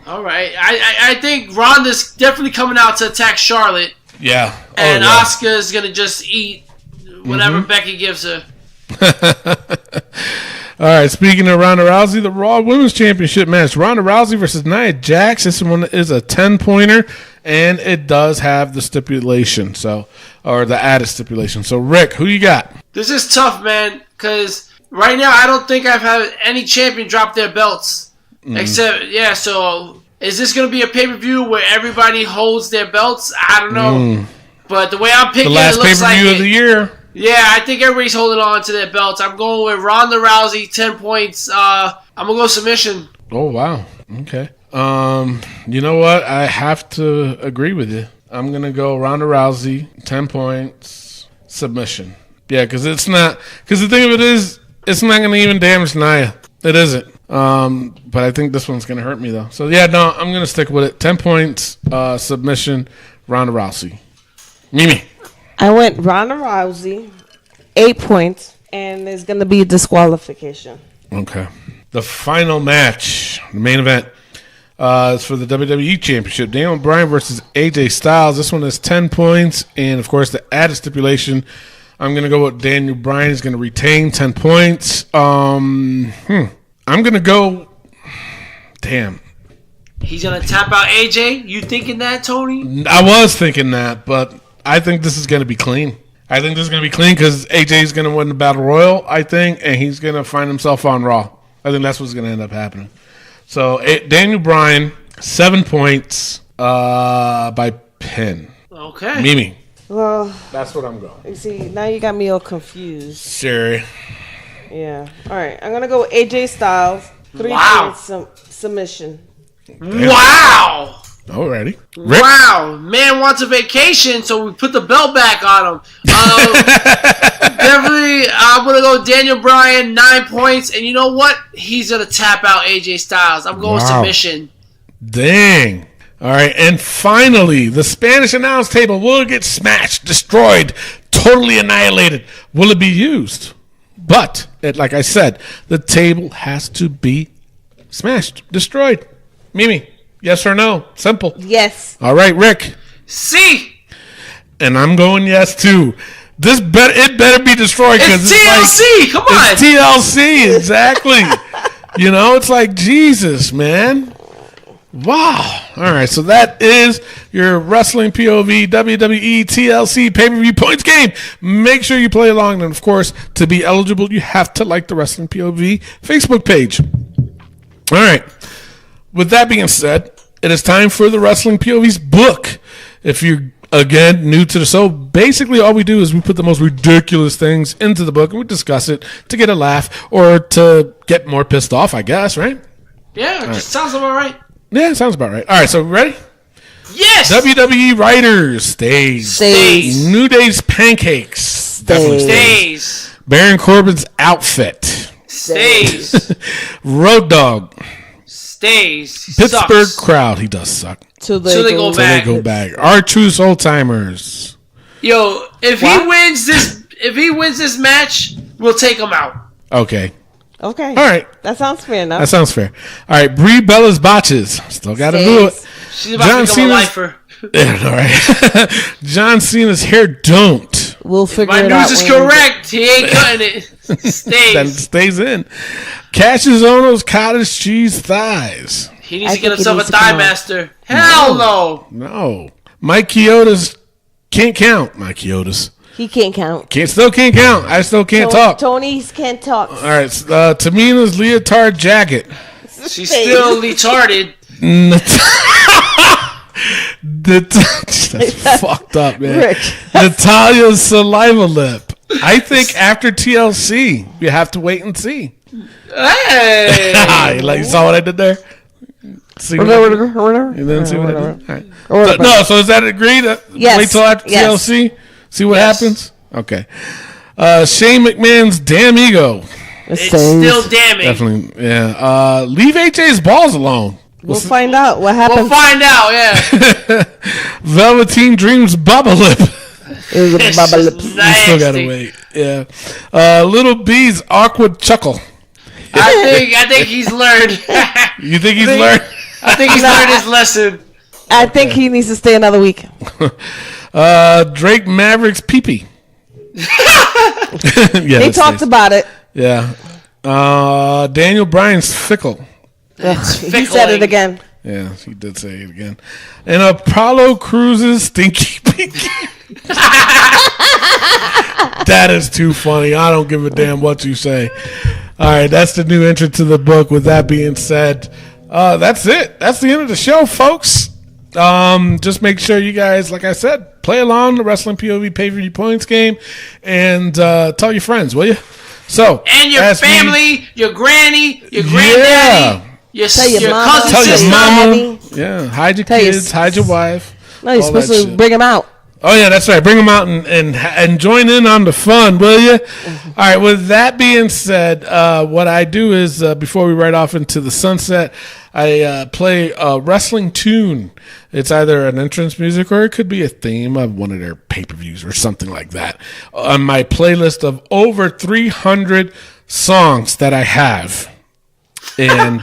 All right. I think Ronda's definitely coming out to attack Charlotte. Yeah. And Asuka is going to just eat whatever Becky gives her. All right, speaking of Ronda Rousey, the Raw Women's Championship match. Ronda Rousey versus Nia Jax. This one is a 10-pointer, and it does have the stipulation, or the added stipulation. So, Rick, who you got? This is tough, man, because right now I don't think I've had any champion drop their belts. Except, so is this going to be a pay-per-view where everybody holds their belts? I don't know. But the way I'm picking the last it looks pay-per-view like of the year. Yeah, I think everybody's holding on to their belts. I'm going with Ronda Rousey, 10 points. I'm going to go submission. Oh, wow. Okay. You know what? I have to agree with you. I'm going to go Ronda Rousey, 10 points, submission. Yeah, because the thing of it is, it's not going to even damage Nia. It isn't. But I think this one's going to hurt me, though. So, yeah, no, I'm going to stick with it. 10 points, submission, Ronda Rousey. Mimi. I went Ronda Rousey, 8 points, and there's going to be a disqualification. Okay. The final match, the main event. It's for the WWE Championship. Daniel Bryan versus AJ Styles. This one is 10 points. And, of course, the added stipulation, I'm going to go with Daniel Bryan is going to retain 10 points. I'm going to go... Damn. He's going to tap out AJ? You thinking that, Tony? I was thinking that, but I think this is going to be clean. I think this is going to be clean because AJ is going to win the Battle Royal, I think, and he's going to find himself on Raw. I think that's what's going to end up happening. So, Daniel Bryan, 7 points by pin. Okay. Mimi. Well, That's what I'm going. you see, now you got me all confused. Sure. Yeah. All right. I'm going to go with AJ Styles. 3 Wow. points submission. Wow. Alrighty. Rick? Wow. Man wants a vacation, so we put the belt back on him. Definitely, I'm going to go Daniel Bryan, 9 points. And you know what? He's going to tap out AJ Styles. I'm going submission. Dang. All right. And finally, the Spanish announce table will get smashed, destroyed, totally annihilated. Will it be used? But, like I said, the table has to be smashed, destroyed. Mimi, yes or no? Simple. Yes. All right, Rick. See? And I'm going yes, too. It better be destroyed because It's TLC. Come on. It's TLC, exactly. It's like Jesus, man. Wow. All right, so that is your Wrestling POV WWE TLC pay-per-view points game. Make sure you play along. And, of course, to be eligible, you have to like the Wrestling POV Facebook page. All right. With that being said, it is time for the Wrestling POV's book. If you're, again, new to the show, basically all we do is we put the most ridiculous things into the book and we discuss it to get a laugh or to get more pissed off, I guess, right? Yeah, it just sounds about right. Yeah, sounds about right. All right, so ready? Yes. WWE writers stays. Stays. New Day's pancakes. Definitely stays. Stays. Baron Corbin's outfit. Stays. Road Dogg. Stays. Pittsburgh Sucks. crowd. He does suck. Till they go Till back. they go back. Our true soul timers. Yo, if he wins this match, we'll take him out. Okay. Okay. All right. That sounds fair enough. That sounds fair. All right. Brie Bella's botches. Still got to do it. She's about to become a lifer. Yeah, all right. John Cena's hair don't. We'll figure My it out. news is correct. He ain't cutting it. That Stays. stays in. Cassius Ohno's cottage cheese thighs. He needs I to get think he himself a needs to thigh come out. master. Hell no. No. Mike Chioda's can't count. Mike Chioda's. He can't count. Still can't count. I still can't talk. Tony's can't talk. All right. Tamina's leotard jacket. She's still retarded. That's fucked up, man. Rick. Natalia's saliva lip. I think after TLC, you have to wait and see. Hey. You saw what I did there? See what I did? You didn't see what I did? All right. So is that agreed? Yes. Wait till after Yes. TLC? See what Yes. happens? Okay. Shane McMahon's damn ego. It's still damning. Definitely. Yeah. Leave AJ's balls alone. We'll find out what We'll happens. find out, yeah. Velveteen Dream's bubble lip. It's It's bubble lips. We still gotta nasty. wait. Yeah. Little B's awkward chuckle. I think he's learned. You think he's learned? I think he's learned his lesson. I think he needs to stay another week. Drake Maverick's pee-pee. Yeah, They talked about it. Yeah. Daniel Bryan's fickle. He said it again. Yeah, he did say it again. And Apollo Cruz's stinky pinky. That is too funny. I don't give a damn what you say. All right, that's the new entrant to the book. With that being said, that's it. That's the end of the show, folks. Just make sure you guys, like I said, play along the Wrestling POV pay-per-view points game, and tell your friends, will you? So, And your as we- family, your granny, your granddaddy, your your mama. cousin, Tell your sister. mama. Daddy. Yeah, hide your Tell your kids, hide your wife. No, you're all that supposed to shit. bring him out. Oh yeah, that's right. Bring them out and join in on the fun, will you? All right. With that being said, what I do is before we ride off into the sunset, I play a wrestling tune. It's either an entrance music or it could be a theme of one of their pay-per-views or something like that. On my playlist of over 300 songs that I have, and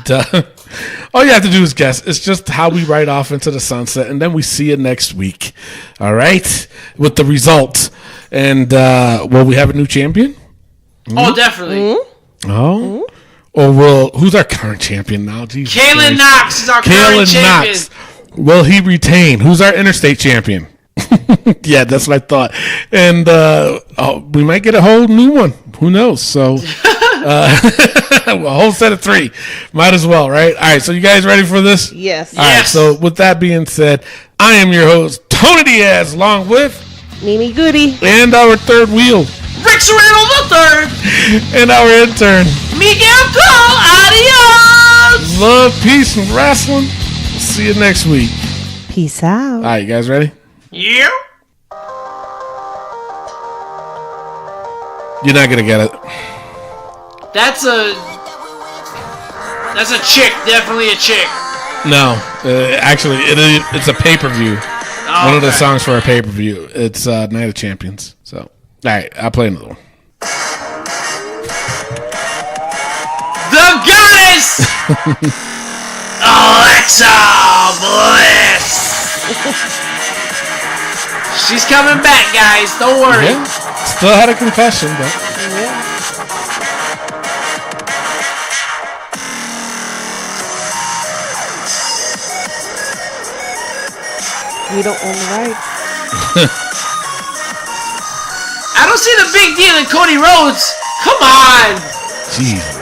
All you have to do is guess. It's just how we ride off into the sunset, and then we see it next week. All right? With the result. And, will we have a new champion? Oh, definitely. Oh? Or who's our current champion now? Jesus Kalen Christ. Knox is our current champion. Knox. Will he retain? Who's our interstate champion? Yeah, that's what I thought. And we might get a whole new one. Who knows? So, a whole set of 3. Might as well, right? All right, so you guys ready for this? Yes. All right, so with that being said, I am your host, Tony Diaz, along with Mimi Goody. and our third wheel, Rick Serrano III. and our intern. Miguel Cole. Adios. Love, peace, and wrestling. See you next week. Peace out. All right, you guys ready? Yeah. You're not gonna get it. That's a chick. Definitely a chick. No, actually, it's a pay-per-view. Oh, One of the songs for a pay-per-view. It's Night of Champions. So, all right, I'll play another one. The goddess Alexa Bliss. She's coming back, guys. Don't worry. Yeah. Still had a concussion, but We don't own the rights. I don't see the big deal in Cody Rhodes. Come on. jeez.